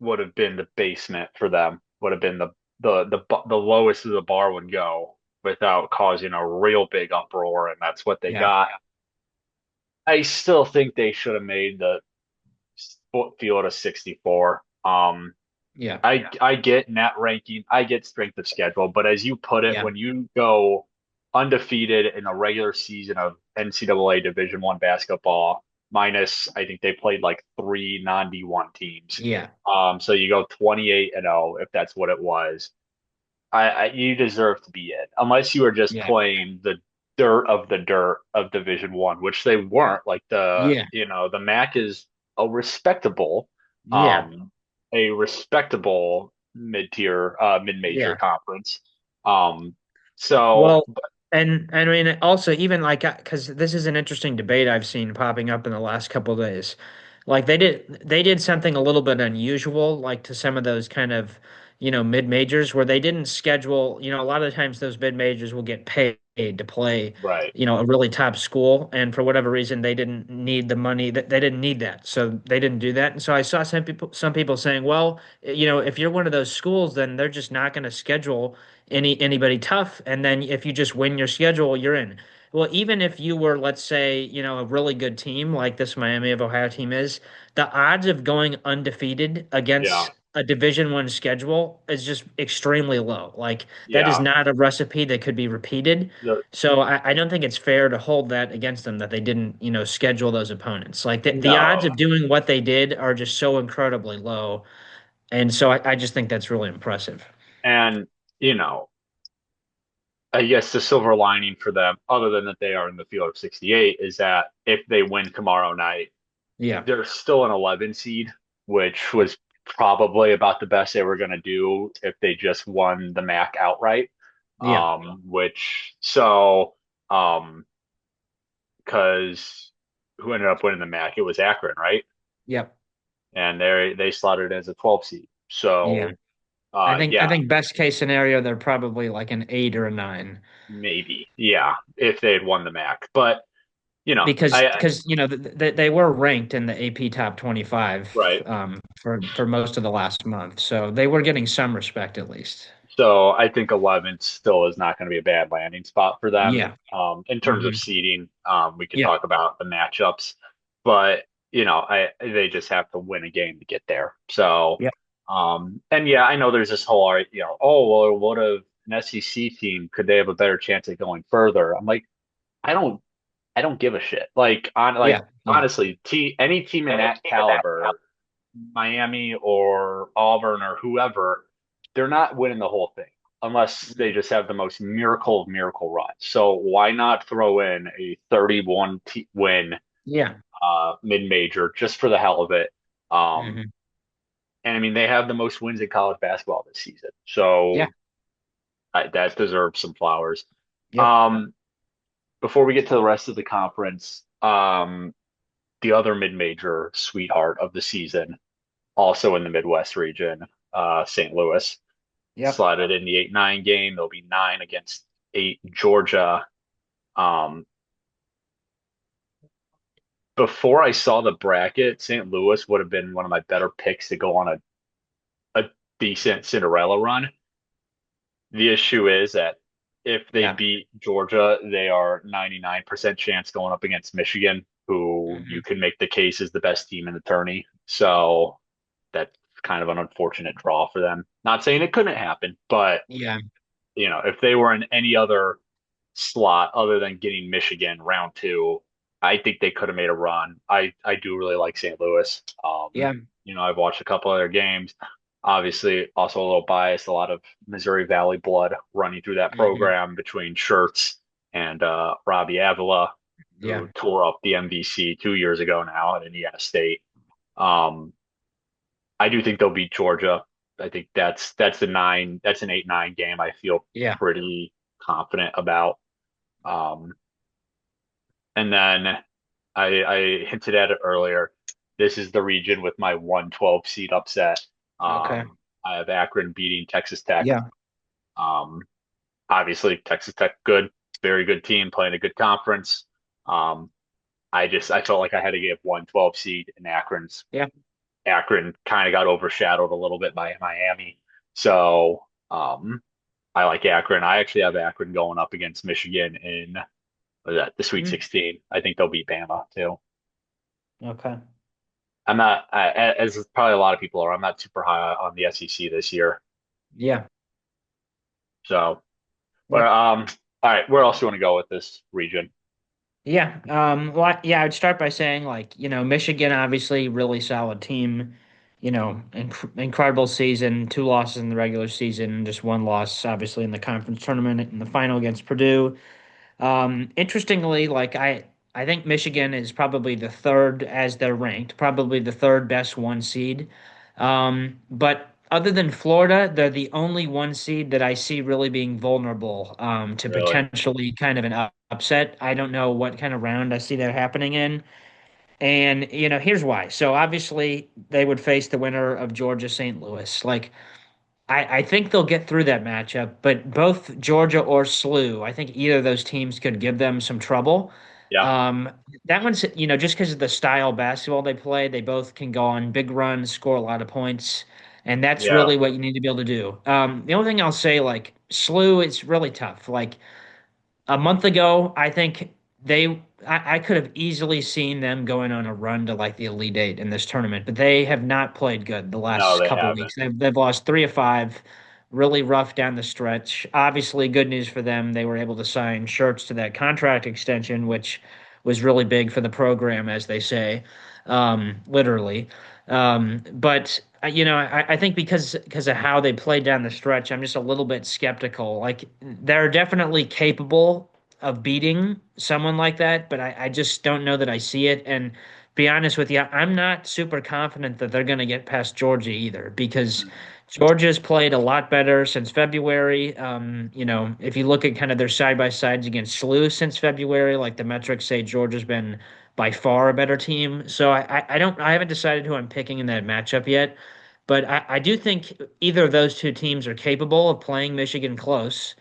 would have been the basement for them. Would have been the lowest of the bar would go without causing a real big uproar, and that's what they Yeah, got. I still think they should have made the field of 64. yeah, I get net ranking, I get strength of schedule, but as you put it, yeah, when you go undefeated in a regular season of NCAA Division 1 basketball, minus I think they played like three non-D1 teams. yeah, So you go 28 and 0 if that's what it was. You deserve to be in, unless you were just yeah, playing the dirt of Division 1, which they weren't. Like yeah, the MAC is a respectable, yeah. um, a respectable mid-major Yeah. conference. Um, so Well, and I mean also even like because this is an interesting debate I've seen popping up in the last couple of days. Like they did something a little bit unusual, like to some of those kind of mid majors where they didn't schedule. A lot of the times those mid majors will get paid. to play, Right. a really top school. And for whatever reason, they didn't need the money that they didn't need that. So they didn't do that. And so I saw some people saying, well, if you're one of those schools, then they're just not going to schedule anybody tough. And then if you just win your schedule, you're in. Well, even if you were, let's say, a really good team like this Miami of Ohio team is, the odds of going undefeated Yeah. against a Division I schedule is just extremely low. Like that is Yeah. not a recipe that could be repeated. The, So I don't think it's fair to hold that against them that they didn't, schedule those opponents. Like the odds no. of doing what they did are just so incredibly low. And so I just think that's really impressive. And, you know, I guess the silver lining for them, other than that they are in the field of 68, is that if they win tomorrow night, Yeah. they're still an 11 seed, which was probably about the best they were going to do if they just won the MAC outright. Yeah. Which so because who ended up winning the MAC? It was Akron, right? Yep. And they slotted as a 12 seed. Yeah. So I yeah, think best case scenario, they're probably like an 8 or a 9. maybe yeah, if they had won the MAC, but Because I they were ranked in the AP top 25 right. for most of the last month. So they were getting some respect at least. So I think 11 still is not going to be a bad landing spot for them. Yeah. In terms of Hmm. seeding, we could Yeah. talk about the matchups, but they just have to win a game to get there. So, Yeah. and yeah, I know there's this whole, oh, well, what if an SEC team could they have a better chance at going further? I'm like, I don't, I don't give a shit. Yeah. Yeah. Honestly, any team in that caliber, Miami or Auburn or whoever, they're not winning the whole thing unless they just have the most miracle of miracle run. So why not throw in a 31 win Yeah. mid-major just for the hell of it? Um, Hmm. and I mean, they have the most wins in college basketball this season, Yeah. so that deserves some flowers. Yep. Um, Before we get to the rest of the conference, the other mid-major sweetheart of the season, also in the Midwest region, St. Louis. Yep. Slotted in the 8-9 game. There'll be 9 against 8 Georgia. Um, Before I saw the bracket, St. Louis would have been one of my better picks to go on a decent Cinderella run. The issue is that if they Yeah. beat Georgia, they are 99% chance going up against Michigan, who you Hmm. can make the case is the best team in the tourney. So that's kind of an unfortunate draw for them. Not saying it couldn't happen, but Yeah. if they were in any other slot other than getting Michigan round two, I think they could have made a run. I do really like St. Louis. Yeah. I've watched a couple of their games. Obviously, also a little biased. A lot of Missouri Valley blood running through that Hmm. program between Schertz and Robbie Avila, Yeah. who tore up the MVC 2 years ago now at Indiana State. Um, I do think they'll beat Georgia. I think that's the nine. That's an 8-9 game. I feel Yeah. pretty confident about. Um, and then I hinted at it earlier. This is the region with my 112 seed upset. Okay. I have Akron beating Texas Tech. Yeah. Um, Obviously Texas Tech good, very good team playing a good conference. Um, I felt like I had to give 112 seed in Yeah. Akron kind of got overshadowed a little bit by Miami. So I like Akron. I actually have Akron going up against Michigan in the Sweet Mm. 16. I think they'll beat Bama too. Okay. I'm not, as probably a lot of people are, I'm not super high on the SEC this year. Yeah. So, but Yep. all right, where else do you want to go with this region? Yeah. Well, yeah, I'd start by saying like, Michigan obviously really solid team, incredible season, 2 losses in the regular season, just 1 loss obviously in the conference tournament in the final against Purdue. Interestingly, like I think Michigan is probably the third as they're ranked, probably the third best 1 seed. But other than Florida, they're the only 1 seed that I see really being vulnerable to Really? potentially kind of an upset. I don't know what kind of round I see that happening in. And, here's why. So obviously they would face the winner of Georgia St. Louis. Like I think they'll get through that matchup, but both Georgia or SLU, I think either of those teams could give them some trouble. Yeah, Um, that one's, just because of the style of basketball they play, they both can go on big runs, score a lot of points, and that's yeah, really what you need to be able to do. The only thing I'll say, like SLU, it's really tough. Like a month ago, I think I could have easily seen them going on a run to like the Elite Eight in this tournament, but they have not played good the no, last they couple haven't. weeks. They've lost 3 of 5, really rough down the stretch. Obviously, good news for them. They were able to sign shirts to that contract extension, which was really big for the program, as they say, literally. But I think because of how they played down the stretch, I'm just a little bit skeptical. Like they're definitely capable of beating someone like that, but I just don't know that I see it. And be honest with you, I'm not super confident that they're going to get past Georgia either, because Mhm. Georgia's played a lot better since February. If you look at kind of their side by sides against SLU since February, like the metrics say Georgia's been by far a better team. So I haven't decided who I'm picking in that matchup yet. But I do think either of those two teams are capable of playing Michigan close.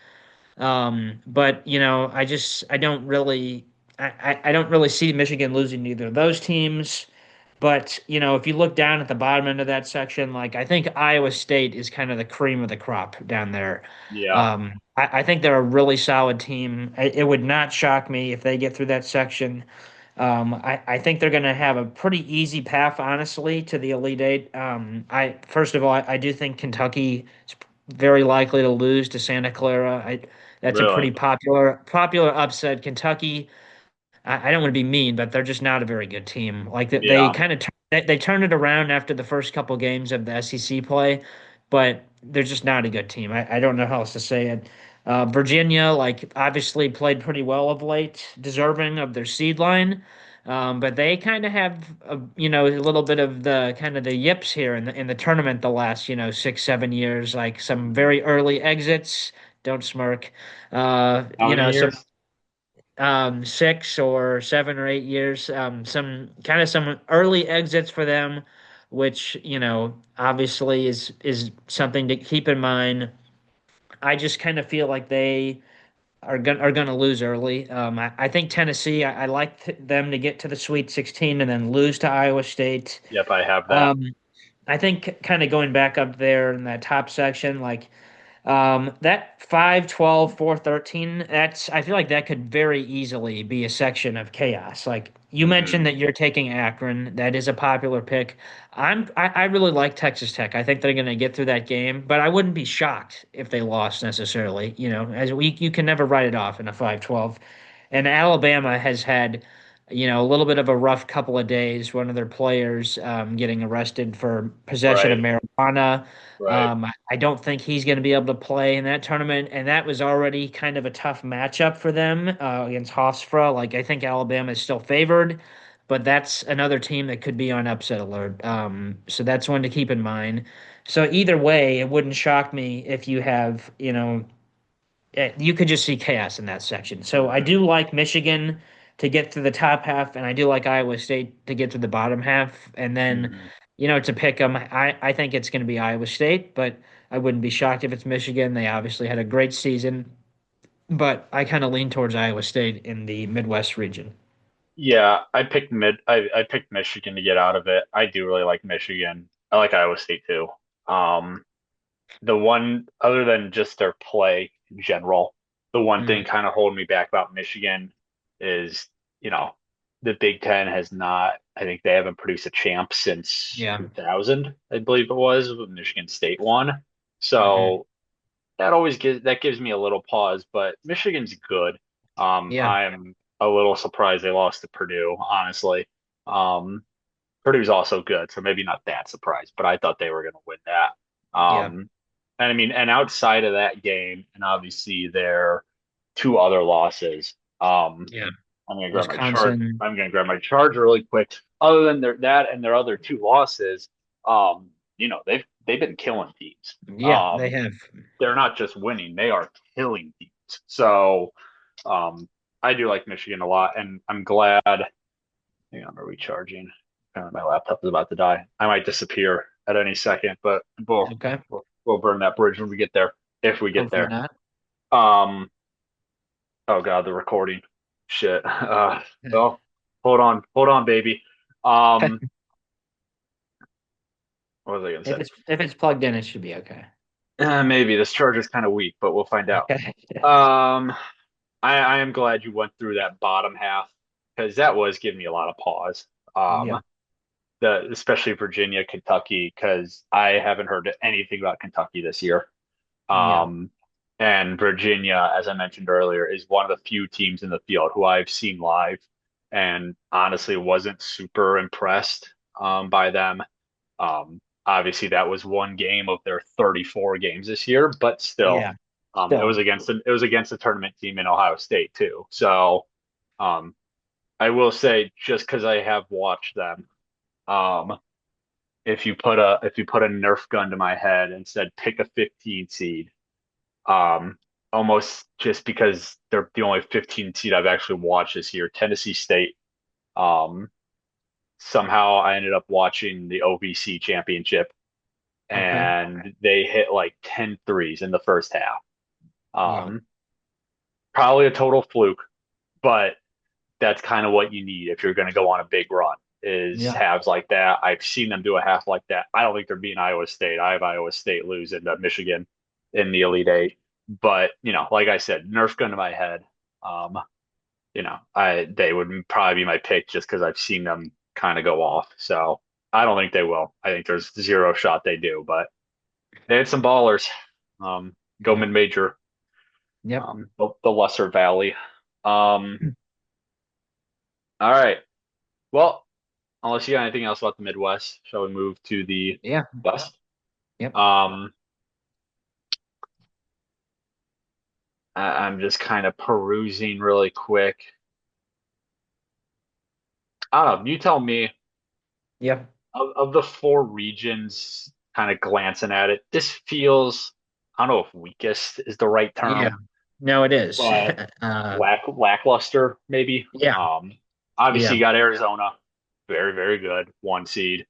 But I don't really I don't really see Michigan losing to either of those teams. But if you look down at the bottom end of that section, like I think Iowa State is kind of the cream of the crop down there. Yeah, I think they're a really solid team. It would not shock me if they get through that section. I think they're going to have a pretty easy path, honestly, to the Elite Eight. I first of all, I do think Kentucky is very likely to lose to Santa Clara. That's a really. pretty popular upset. Kentucky, I don't want to be mean, but they're just not a very good team. Like they Yeah, kind of they turned it around after the first couple games of the SEC play, but they're just not a good team. I don't know how else to say it. Virginia, like obviously played pretty well of late, deserving of their seed line. But they kind of have a little bit of the kind of the yips here in the tournament the last 6 7 years, like some Mhm. very early exits. Don't smirk. How many Some years? 6 or 7 or 8 years. Some early exits for them, which obviously is something to keep in mind. I just kind of feel like they are gonna lose early. I think Tennessee. I like them to get to the Sweet 16 and then lose to Iowa State. Yep, I have that. Um, I think kind of going back up there in that top section, like that 5 12 4 13. I feel like that could very easily be a section of chaos. Like you mentioned Hmm. that you're taking Akron. That is a popular pick. I really like Texas Tech. I think they're going to get through that game, but I wouldn't be shocked if they lost necessarily. You can never write it off in a 5 12. And Alabama has had, a little bit of a rough couple of days. One of their players getting arrested for possession of Right, marijuana. right, I don't think he's going to be able to play in that tournament, and that was already kind of a tough matchup for them against Hofstra. Like I think Alabama is still favored, but that's another team that could be on upset alert. So that's one to keep in mind. So either way, it wouldn't shock me if you have, you could just see chaos in that section. So I hmm, do like Michigan to get to the top half, and I do like Iowa State to get to the bottom half. And then, hmm. to pick them, I think it's going to be Iowa State, but I wouldn't be shocked if it's Michigan. They obviously had a great season, but I kind of lean towards Iowa State in the Midwest region. Yeah, I picked Michigan to get out of it. I do really like Michigan. I like Iowa State too. Um, the one other than just their play in general, the one thing Mm, kind of holding me back about Michigan is, you know, the Big Ten has not, I think they haven't produced a champ since yeah. 2000, I believe it was, when Michigan State won. Hmm. So that gives me a little pause, but Michigan's good. Yeah. I'm a little surprised they lost to Purdue, honestly. Um, Purdue's also good, so maybe not that surprised, but I thought they were going to win that. Yeah. And I mean, and outside of that game, and obviously their two other losses, Yeah. I'm going to grab my chart. Wisconsin. I'm going to grab my charge really quick. Other than that and their other two losses, they've been killing teams. Yeah, they have. They're not just winning; they are killing teams. So, I do like Michigan a lot, and I'm glad. Hang on, are we charging? My laptop is about to die. I might disappear at any second, but Okay. we'll burn that bridge when we get there, if we get Hopefully there. not. Um, oh God, the recording. Shit. Oh, hold on, baby. Um, what was I gonna say? If it's plugged in, it should be okay. Maybe this charger's kind of weak, but we'll find out. Okay. Um, I am glad you went through that bottom half because that was giving me a lot of pause. Yeah. Especially Virginia, Kentucky, because I haven't heard anything about Kentucky this year. Yeah. Um, and Virginia, as I mentioned earlier, is one of the few teams in the field who I've seen live, and honestly wasn't super impressed by them. Obviously, that was one game of their 34 games this year, but still, Yeah. Still. it was against a tournament team in Ohio State too. So, um, I will say just because I have watched them, um, if you put a Nerf gun to my head and said pick a 15 seed, um, almost just because they're the only 15 seed I've actually watched this year, Tennessee State. Um, Somehow I ended up watching the OVC championship Okay. and they hit like 10 threes in the first half. Wow. Um, Probably a total fluke, but that's kind of what you need if you're going to go on a big run is Yeah. halves like that. I've seen them do a half like that. I don't think they're beating Iowa State. I have Iowa State losing to Michigan in the Elite Eight. But, like I said, Nerf gun to my head. Um, I they would probably be my pick just because I've seen them kind of go off. So I don't think they will. I think there's zero shot they do, but they had some ballers. Go Yeah. mid-major, Yep. the Lesser Valley. All right. Well, unless you got anything else about the Midwest, shall we move to the Yeah. West? Yep. Um, I'm just kind of perusing really quick. I don't know. You tell me Yep. of the four regions, kind of glancing at it, this feels, I don't know if weakest is the right Yeah. term, No, it is. but Uh, lackluster maybe. yeah. Obviously Yeah. you got Arizona, very, very good, one seed,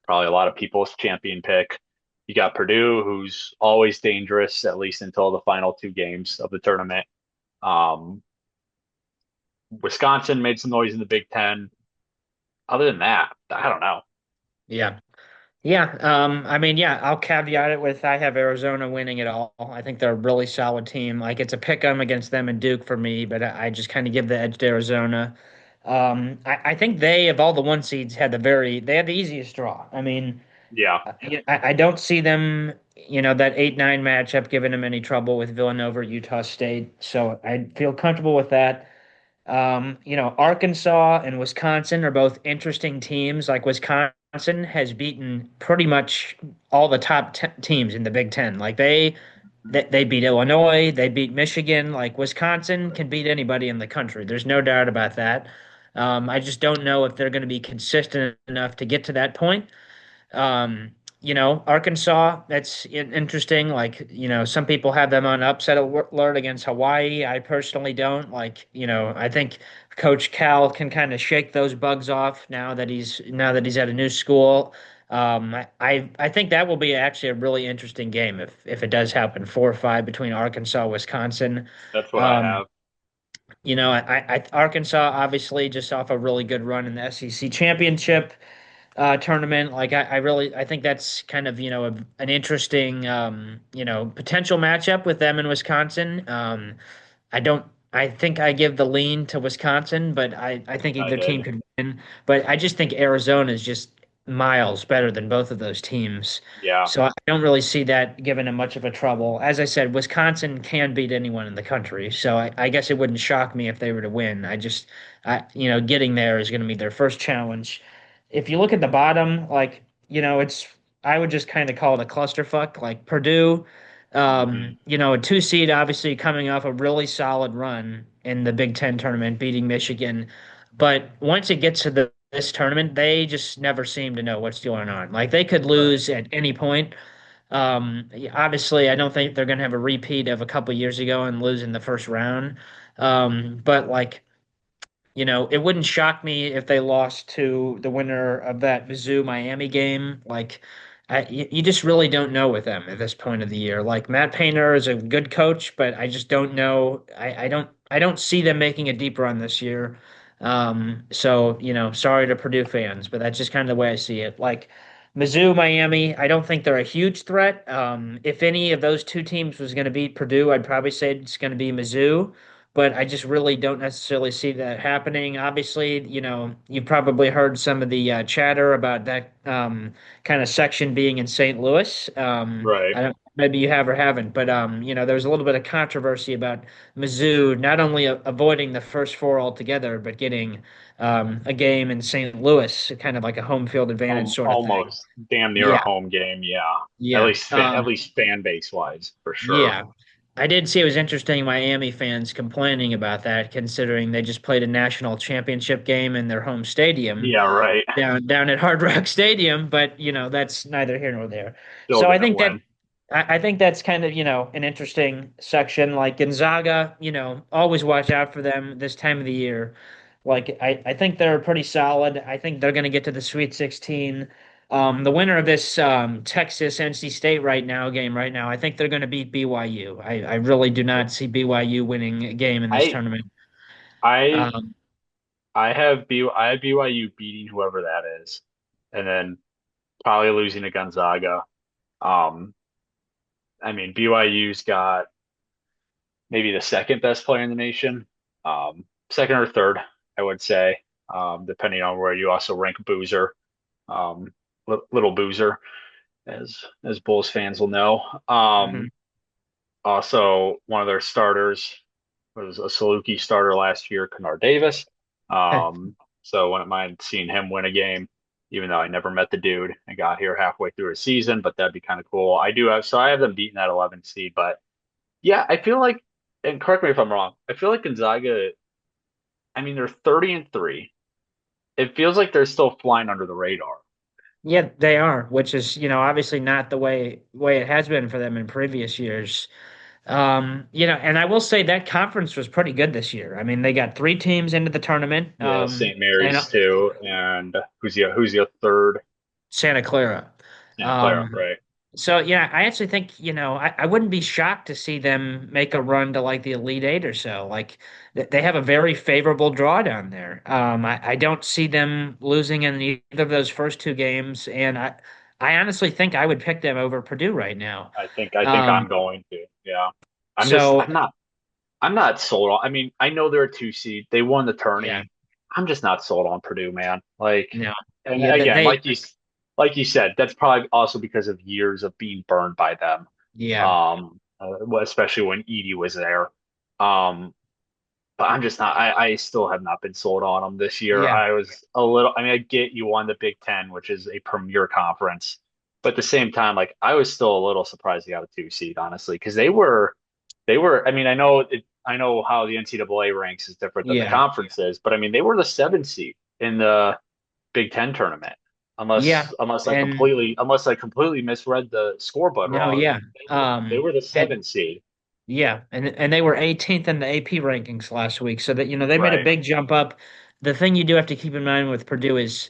probably a lot of people's champion pick. You got Purdue, who's always dangerous, at least until the final two games of the tournament. Um, Wisconsin made some noise in the Big Ten. Other than that, I don't know. Yeah. Yeah, I mean, yeah, I'll caveat it with I have Arizona winning it all. I think they're a really solid team. Like it's a pick 'em against them and Duke for me, but I just kind of give the edge to Arizona. I think they, of all the one seeds, they had the easiest draw. I mean, Yeah, I don't see them, that 8-9 matchup giving them any trouble with Villanova, Utah State. So I feel comfortable with that. Arkansas and Wisconsin are both interesting teams. Like Wisconsin has beaten pretty much all the top teams in the Big Ten. Like they beat Illinois, they beat Michigan. Like Wisconsin can beat anybody in the country. There's no doubt about that. I just don't know if they're going to be consistent enough to get to that point. Um, Arkansas, that's interesting. Like, some people have them on upset alert against Hawaii. I personally don't. Like, I think Coach Cal can kind of shake those bugs off now that he's at a new school. I think that will be actually a really interesting game if it does happen, 4-5 between Arkansas, Wisconsin. that's what I Um, have. Arkansas obviously just off a really good run in the SEC championship tournament. Like I think that's kind of an interesting potential matchup with them in Wisconsin. I don't. I think I give the lean to Wisconsin, but I think I either team did. could win. But I just think Arizona is just miles better than both of those teams. Yeah, So I don't really see that giving them much of a trouble. As I said, Wisconsin can beat anyone in the country. So I guess it wouldn't shock me if they were to win. Getting there is going to be their first challenge. If you look at the bottom, like, I would just kind of call it a clusterfuck. Like Purdue, hmm a two seed, obviously coming off a really solid run in the Big Ten tournament, beating Michigan. But once it gets to this tournament, they just never seem to know what's going on. Like they could right. lose at any point. Obviously, I don't think they're going to have a repeat of a couple years ago and lose in the first round. But like, it wouldn't shock me if they lost to the winner of that Mizzou Miami game. Like, You just really don't know with them at this point of the year. Like Matt Painter is a good coach, but I just don't know. I don't see them making a deep run this year. So sorry to Purdue fans, but that's just kind of the way I see it. Like Mizzou, Miami, I don't think they're a huge threat. If any of those two teams was going to beat Purdue, I'd probably say it's going to be Mizzou. But I just really don't necessarily see that happening. Obviously, you've probably heard some of the chatter about that kind of section being in St. Louis. Right. I don't, maybe you have or haven't, but there was a little bit of controversy about Mizzou not only avoiding the first four altogether, but getting a game in St. Louis, kind of like a home field advantage sort of thing. Almost damn near a Yeah, home game. Yeah. yeah, At least fan base wise, for sure. yeah. I did see it was interesting Miami fans complaining about that, considering they just played a national championship game in their home stadium Yeah, right. down at Hard Rock Stadium, but that's neither here nor there. Still So didn't win. I think that's kind of, an interesting section. Like Gonzaga, always watch out for them this time of the year. Like I think they're pretty solid. I think they're going to get to the Sweet 16. The winner of this Texas NC State game right now, I think they're going to beat BYU. I really do not see BYU winning a game in this I tournament. I Um, I have BYU beating whoever that is, and then probably losing to Gonzaga. Um, I mean BYU's got maybe the second best player in the nation, second or third, I would say, depending on where you also rank Boozer, little Boozer, as Bulls fans will know. mhm. Also, one of their starters was a Saluki starter last year, Kennard Davis. So wouldn't mind seeing him win a game, even though I never met the dude. I got here halfway through his season, but that'd be kind of cool. I have them beating that 11 seed, but yeah, I feel like, and correct me if I'm wrong, I feel like Gonzaga, I mean, they're 30-3. It feels like they're still flying under the radar. Yeah, they are, which is, obviously not the way it has been for them in previous years. And I will say that conference was pretty good this year. I mean, they got three teams into the tournament, Yeah, St. and Mary's too, and who's the third? Santa Clara. Santa Clara, Um, right? so yeah, I actually think, I wouldn't be shocked to see them make a run to like the Elite Eight or so. Like they have a very favorable draw down there. I don't see them losing in either of those first two games, and I honestly think I would pick them over Purdue right now. I think Um, I'm going to. Yeah. so I'm not sold on. I mean, I know they're a two seed. They won the yeah, tourney. I'm just not sold on Purdue, man. Like, no, and yeah, again, they like you said, that's probably also because of years of being burned by them. yeah, Especially when Edie was there. Um, but I'm just not. I still have not been sold on them this year. yeah, I was a little. I mean, I get you won the Big Ten, which is a premier conference, but at the same time, like I was still a little surprised they got a two seed, honestly, because they were. I mean, I know how the NCAA ranks is different than the yeah, conference is, but I mean, they were the seven seed in the Big Ten tournament, yeah, and unless I completely misread the scoreboard no, wrong. yeah, They were the and seven seed, yeah, and they were 18th in the AP rankings last week, so that they made a right? big jump up. The thing you do have to keep in mind with Purdue is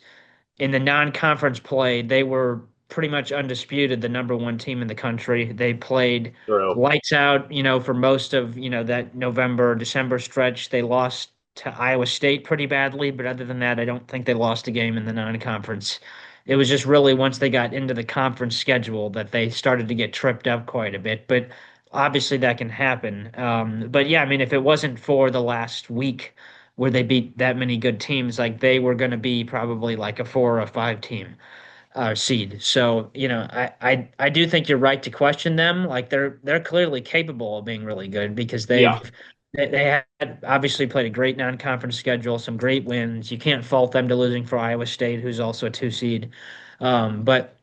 in the non-conference play, they were pretty much undisputed, the number one team in the country. They played True, lights out, for most of, that November, December stretch. They lost to Iowa State pretty badly, but other than that, I don't think they lost a game in the non-conference. It was just really once they got into the conference schedule that they started to get tripped up quite a bit. But obviously that can happen. But yeah, I mean, if it wasn't for the last week where they beat that many good teams, like they were going to be probably like a 4 or 5 team seed. So, I do think you're right to question them. Like they're clearly capable of being really good because yeah, they had obviously played a great non-conference schedule, some great wins. You can't fault them to losing for Iowa State, who's also a two seed. But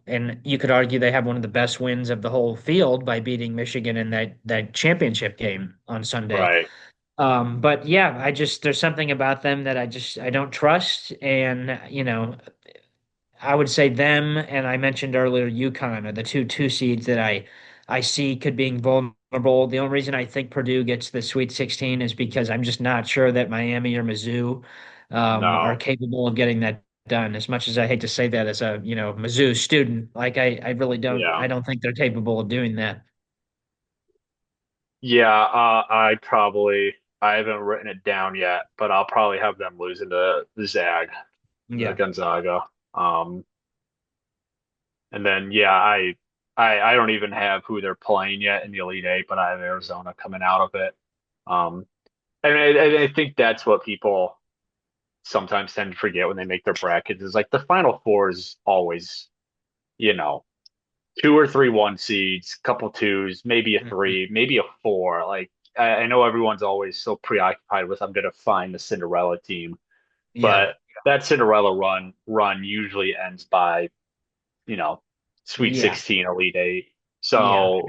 and you could argue they have one of the best wins of the whole field by beating Michigan in that championship game on Sunday. right. But yeah, there's something about them that I don't trust, and I would say them, and I mentioned earlier UConn are the two seeds that I see could being vulnerable. The only reason I think Purdue gets the Sweet 16 is because I'm just not sure that Miami or Mizzou are No. capable of getting that done. As much as I hate to say that as a, Mizzou student, like I really Yeah. don't think they're capable of doing that. Yeah, I haven't written it down yet, but I'll probably have them losing to the Zag, the Yeah. Gonzaga. Um, and then yeah, I don't even have who they're playing yet in the Elite Eight, but I have Arizona coming out of it. Um, and I think that's what people sometimes tend to forget when they make their brackets is like the Final Four is always, you know, two or three one seeds, couple twos, maybe a Mhm. three, maybe a four. Like I know everyone's always so preoccupied with I'm gonna find the Cinderella team, Yeah. but that Cinderella run usually ends by, you know, Sweet Yeah. 16, Elite Eight. Yeah, So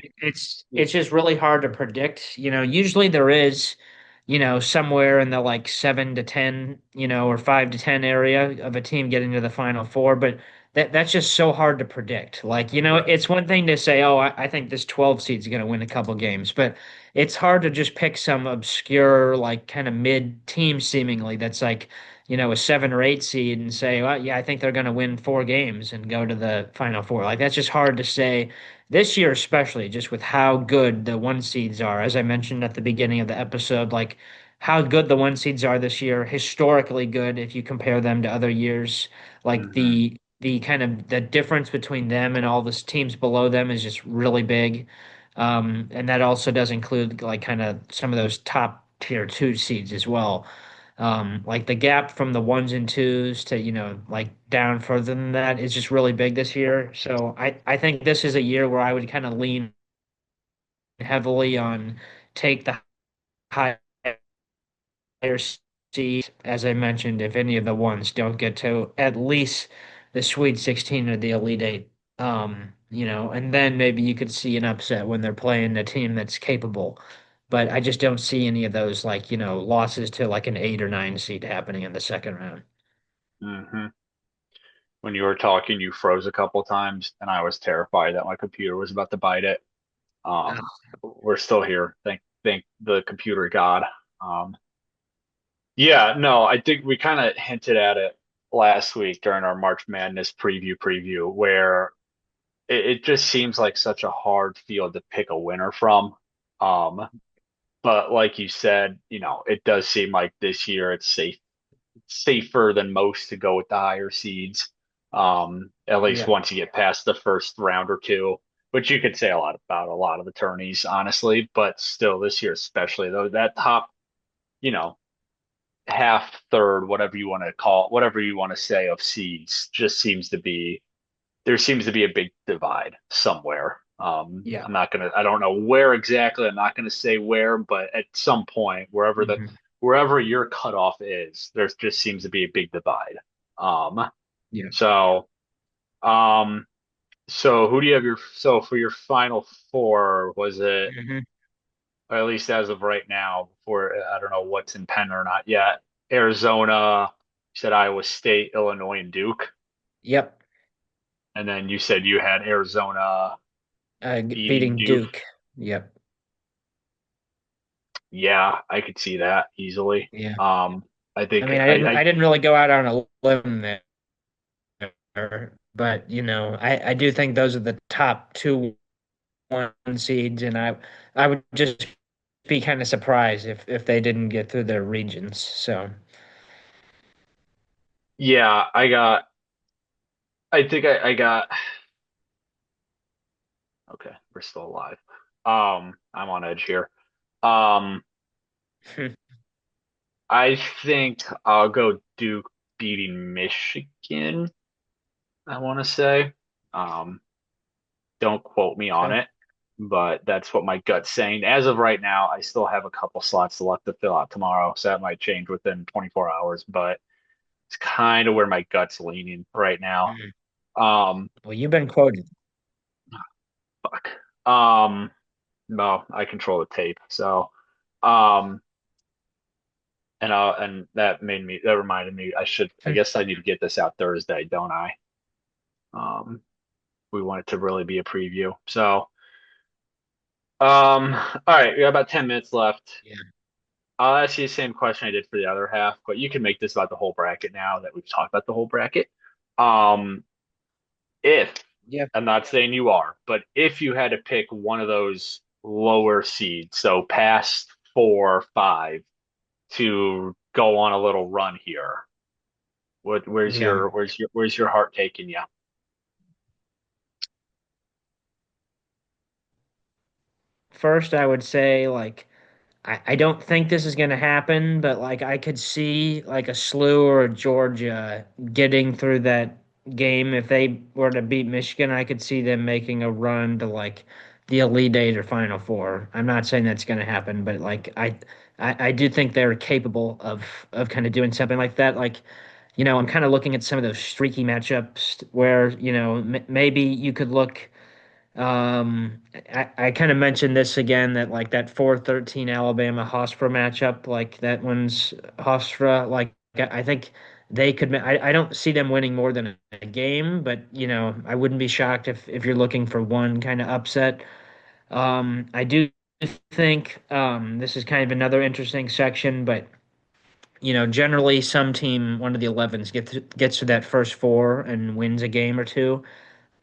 it's just really hard to predict. Usually there is, somewhere in the like 7 to 10, or 5 to 10 area of a team getting to the Final Four, but that's just so hard to predict. Like, right. it's one thing to say, oh, I think this 12 seed is going to win a couple games, but it's hard to just pick some obscure, like kind of mid team seemingly that's like, a 7 or 8 seed and say, well, yeah, I think they're going to win 4 games and go to the Final Four. Like that's just hard to say this year, especially just with how good the one seeds are, as I mentioned at the beginning of the episode, like how good the one seeds are this year, historically good if you compare them to other years. Like Hmm. the kind of the difference between them and all the teams below them is just really big. And that also does include like kind of some of those top tier two seeds as well. Like the gap from the ones and twos to, like down further than that is just really big this year. So I think this is a year where I would kind of lean heavily on take the higher seed. As I mentioned, if any of the ones don't get to at least the Sweet 16 or the Elite Eight, and then maybe you could see an upset when they're playing a team that's capable. But I just don't see any of those like, losses to like an 8 or 9 seed happening in the second round. Hmm. When you were talking, you froze a couple times, and I was terrified that my computer was about to bite it. We're still here. Thank the computer god. Um, Yeah, no, I think we kind of hinted at it last week during our March Madness preview, where it just seems like such a hard field to pick a winner from. Um, but like you said, it does seem like this year it's safer than most to go with the higher seeds. At least Yeah, once you get past the first round or two, which you could say a lot about a lot of the tourneys, honestly, but still this year especially though, that top, you know, half, third, whatever you want to call it, whatever you want to say of seeds, just seems to be there seems to be a big divide somewhere. yeah. I don't know where exactly. I'm not gonna say where, but at some point, Hmm. wherever your cutoff is, there just seems to be a big divide. Um, Yeah. so, um, so who do you have so for your final four, was it, Hmm. or at least as of right now, for I don't know what's in pen or not yet. Arizona, you said Iowa State, Illinois, and Duke. Yep. And then you said you had Arizona beating Beating Duke. Duke. Yep. Yeah, I could see that easily. Yeah. Um, I I think mean, I didn't really go out on a limb there, but I do think those are the top two one seeds, and I would just be kind of surprised if they didn't get through their regions. So, yeah, I think I got okay, we're still alive. I'm on edge here. Um, I think I'll go Duke beating Michigan, I want to say. Um, don't quote me on okay. it, but that's what my gut's saying. As of right now, I still have a couple slots left to fill out tomorrow, so that might change within 24 hours, but it's kind of where my gut's leaning right now. Mhm. Um, Well, you've been quoted. fuck. Um, no, I control the tape, so um, and that reminded me I guess I need to get this out Thursday, don't I? Um, we want it to really be a preview. So, all right, we got about 10 minutes left. Yeah. I'll ask you the same question I did for the other half, but you can make this about the whole bracket now that we've talked about the whole bracket. Um, if Yeah. I'm not saying you are, but if you had to pick one of those lower seeds, so past 4, 5, to go on a little run here, Yeah. where's your heart taking you? First, I would say like I don't think this is going to happen, but like I could see like a SLU or a Georgia getting through that game. If they were to beat Michigan, I could see them making a run to like the Elite Eight or Final Four. I'm not saying that's going to happen, but like I do think they're capable of kind of doing something like that. Like, I'm kind of looking at some of those streaky matchups where, maybe you could look. I kind of mentioned this again that like that 4-13 Alabama Hofstra matchup, like that one's Hofstra, like I think they could. I don't see them winning more than a game, but I wouldn't be shocked if you're looking for one kind of upset. I do think this is kind of another interesting section, but generally some team, one of the 11s, gets to that first four and wins a game or two.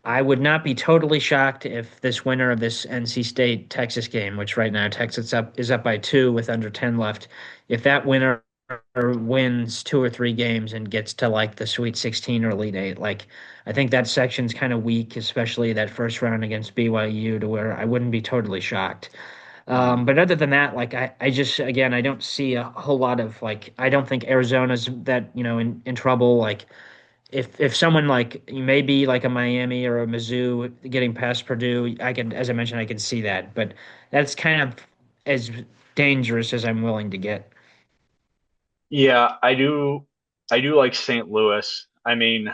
I would not be totally shocked if this winner of this NC State Texas game, which right now Texas is up by two with under 10 left, if that winner wins two or three games and gets to like the Sweet 16 or Elite Eight, like I think that section's kind of weak, especially that first round against BYU, to where I wouldn't be totally shocked. Mhm. But other than that, like I just again I don't see a whole lot of like I don't think Arizona's that in trouble. Like if someone like maybe like a Miami or a Mizzou getting past Purdue, I can, as I mentioned, I can see that, but that's kind of as dangerous as I'm willing to get. Yeah, I do like St. Louis. I mean,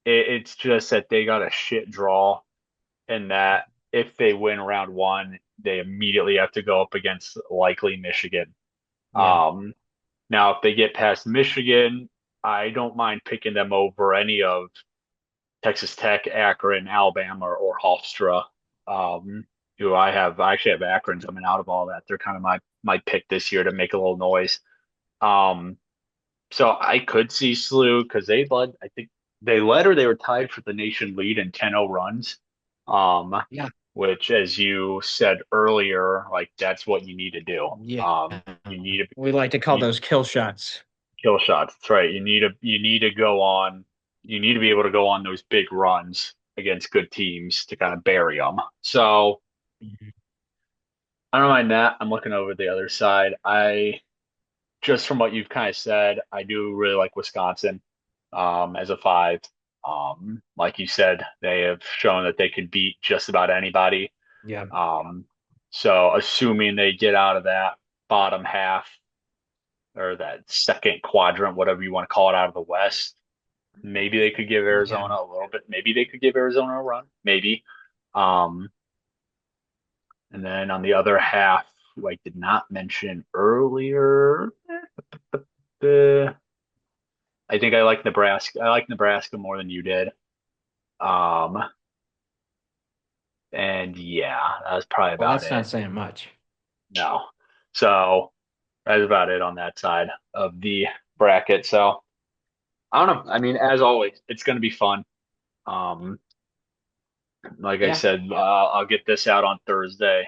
it's just that they got a shit draw, and that if they win round one, they immediately have to go up against likely Michigan. Yeah, Now, if they get past Michigan, I don't mind picking them over any of Texas Tech, Akron, Alabama, or Hofstra. Um, who I actually have Akron coming out of all that. They're kind of my pick this year to make a little noise. Um, so I could see SLU because they led, I think they led or they were tied for the nation lead in 10-0 runs. Um, yeah, which, as you said earlier, like that's what you need to do. yeah. You need to We like to call you, those kill shots. kill shots. That's right. You need to go on. You need to be able to go on those big runs against good teams to kind of bury them. So Mhm. I don't mind that. I'm looking over the other side. I just from what you've kind of said, I do really like Wisconsin as a 5. Like you said, they have shown that they can beat just about anybody. Yeah, Um, so assuming they get out of that bottom half or that second quadrant, whatever you want to call it, out of the West, maybe they could give yeah, Arizona a little bit. Maybe they could give Arizona a run. Maybe. Um, and then on the other half, who I did not mention earlier, uh, I think I like Nebraska. I like Nebraska more than you did. Um, and yeah, that was probably well, about that's not it. saying much. No. So that's about it on that side of the bracket. So I don't know. I mean, as always, it's going to be fun. Um, like I Yeah, said, I'll get this out on Thursday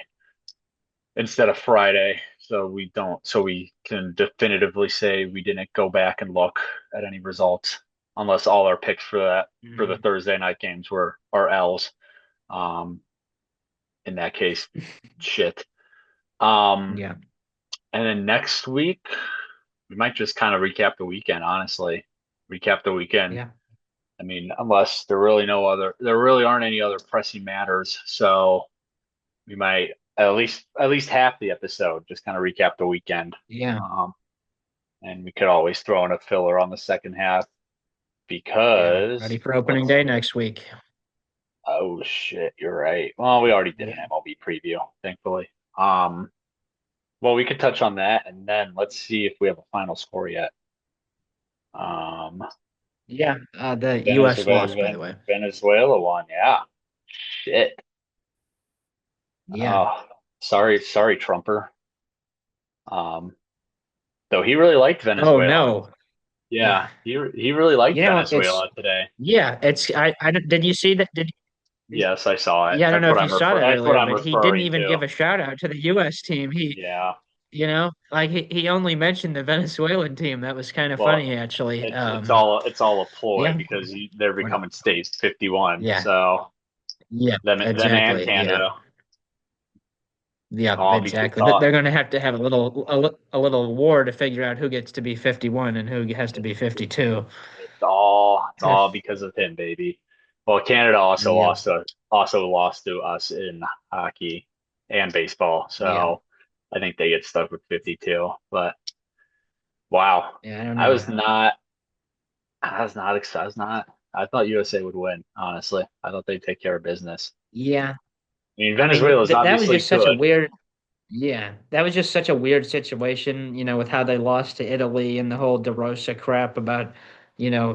instead of Friday, so we can definitively say we didn't go back and look at any results, unless all our picks for the mhm. Thursday night games were are L's. Um, in that case, shit. Um, Yeah, and then next week we might just kind of recap the weekend, honestly. Recap the weekend. yeah, I mean, unless there really aren't any other pressing matters. So we might at least half the episode just kind of recap the weekend. yeah, Um, and we could always throw in a filler on the second half yeah. because Ready for opening let's day see. next week. Oh shit, you're right. Well, we already did an Yeah, MLB preview, thankfully. Um, well, we could touch on that, and then let's see if we have a final score yet. Um, yeah. The U.S. lost, by the way. Venezuela won. Yeah. Shit. Yeah, Oh, sorry, Trumper. Um, though he really liked Oh Venezuela. no. Yeah, Yeah. he really liked You know, it's Venezuela today. yeah, it's did you see that? Yes, I saw it. Yeah, I don't know if you saw that That's what earlier, I'm but he didn't referring even to. give a shout out to the US team. Yeah. Like he only mentioned the Venezuelan team. That was kind of Well, funny actually. it's all a ploy Yeah. because they're becoming states 51. Yeah. So Yeah, them and exactly. Yeah. Canada Yeah, all be exactly. all They're going to have a little war to figure out who gets to be 51 and who has to be 52. it's all because of him, baby. Well, Canada Yeah. also lost to us in hockey and baseball. Yeah. So I think they get stuck with 52. But wow, Yeah, I don't I know. was not I was not I thought USA would win, honestly. I thought they'd take care of business. Yeah. I mean, I mean, Venezuela is that was obviously just such a good. weird Yeah, that was just such a weird situation, with how they lost to Italy and the whole De Rosa crap about,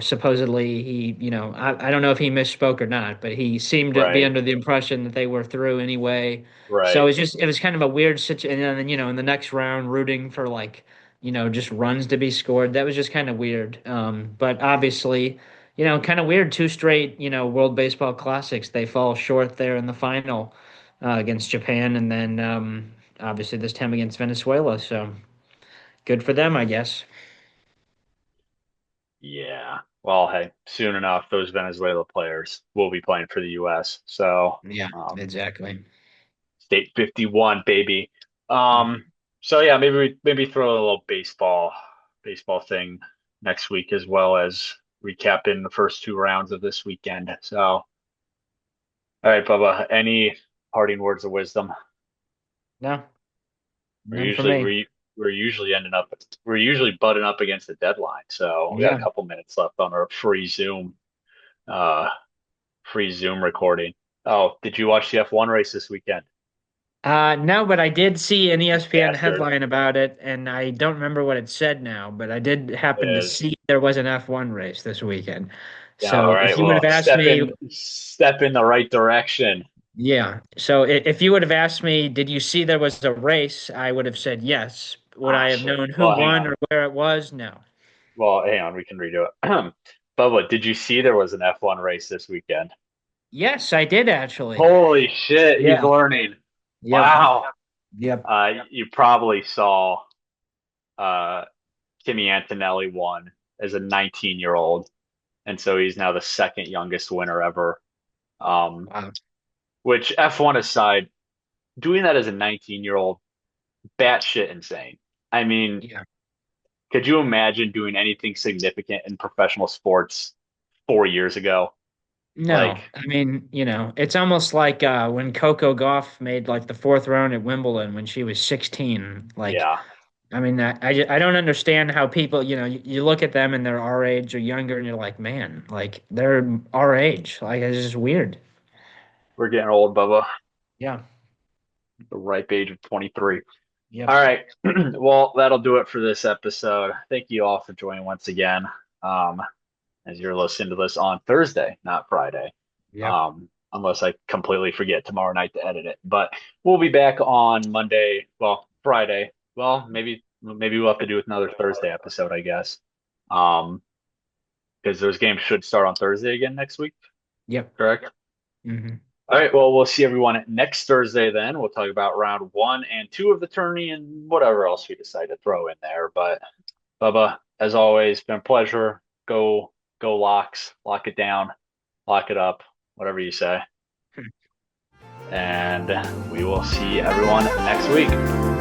supposedly I don't know if he misspoke or not, but he seemed to be Right, under the impression that they were through anyway. So right. it was kind of a weird situation. And then, in the next round, rooting for like, just runs to be scored. That was just kind of weird. But obviously, kind of weird, two straight, World Baseball Classics. They fall short there in the final against Japan, and then obviously this time against Venezuela. So good for them, I guess. Yeah. Well, hey, soon enough, those Venezuela players will be playing for the U.S. So, Yeah, um, exactly. state 51, baby. Mhm. Um, so yeah, maybe throw a little baseball thing next week as well as recapping the first two rounds of this weekend. So, all right, Bubba, any parting words of wisdom? No, We're none for usually me. we we're usually ending up we're usually butting up against the deadline. So we got a Yeah. couple minutes left on our uh free Zoom recording. Oh, did you watch the F1 race this weekend? No, but I did see an You ESPN bastard. headline about it, and I don't remember what it said now, but I did happen to Is see there was an F1 race this weekend. Yeah, all So if right. you would have Well, asked me, step in the right direction. yeah. So if you would have asked me, did you see there was a race? I would have said yes. Would Ah, I have shit. known who Well, hang won on. or where it was? No. Well, hang on. We can redo it. Bubba, did you see there was an F1 race this weekend? Yes, I did actually. Holy shit, he's Yeah. learning. Yep. Wow. Yep. You probably saw uh Kimi Antonelli won as a 19-year-old, and so he's now the second youngest winner ever. Um, Wow. which F1 aside, doing that as a 19-year-old, batshit insane. I mean, Yeah. could you imagine doing anything significant in professional sports 4 years ago? Like, No, I mean, it's almost like when Coco Gauff made like the fourth round at Wimbledon when she was 16. Like, yeah, I mean, I don't understand how people, you look at them and they're our age or younger, and you're like, man, like they're our age. Like, it's just weird. we're getting old, Bubba. Yeah. The ripe age of 23. All Yep. right. Well, that'll do it for this episode. Thank you all for joining once again. Um, as you're listening to this on Thursday, not Friday. Yep. Unless I completely forget tomorrow night to edit it. But we'll be back on Monday. Well, Friday. Well, maybe we'll have to do another Thursday episode, I guess. Um, because those games should start on Thursday again next week, Yep. correct? Hmm. All right. Well, we'll see everyone next Thursday then. We'll talk about round one and two of the tourney and whatever else we decide to throw in there. But Bubba, as always, been a pleasure. Go locks, lock it down, lock it up, whatever you say. And we will see everyone next week.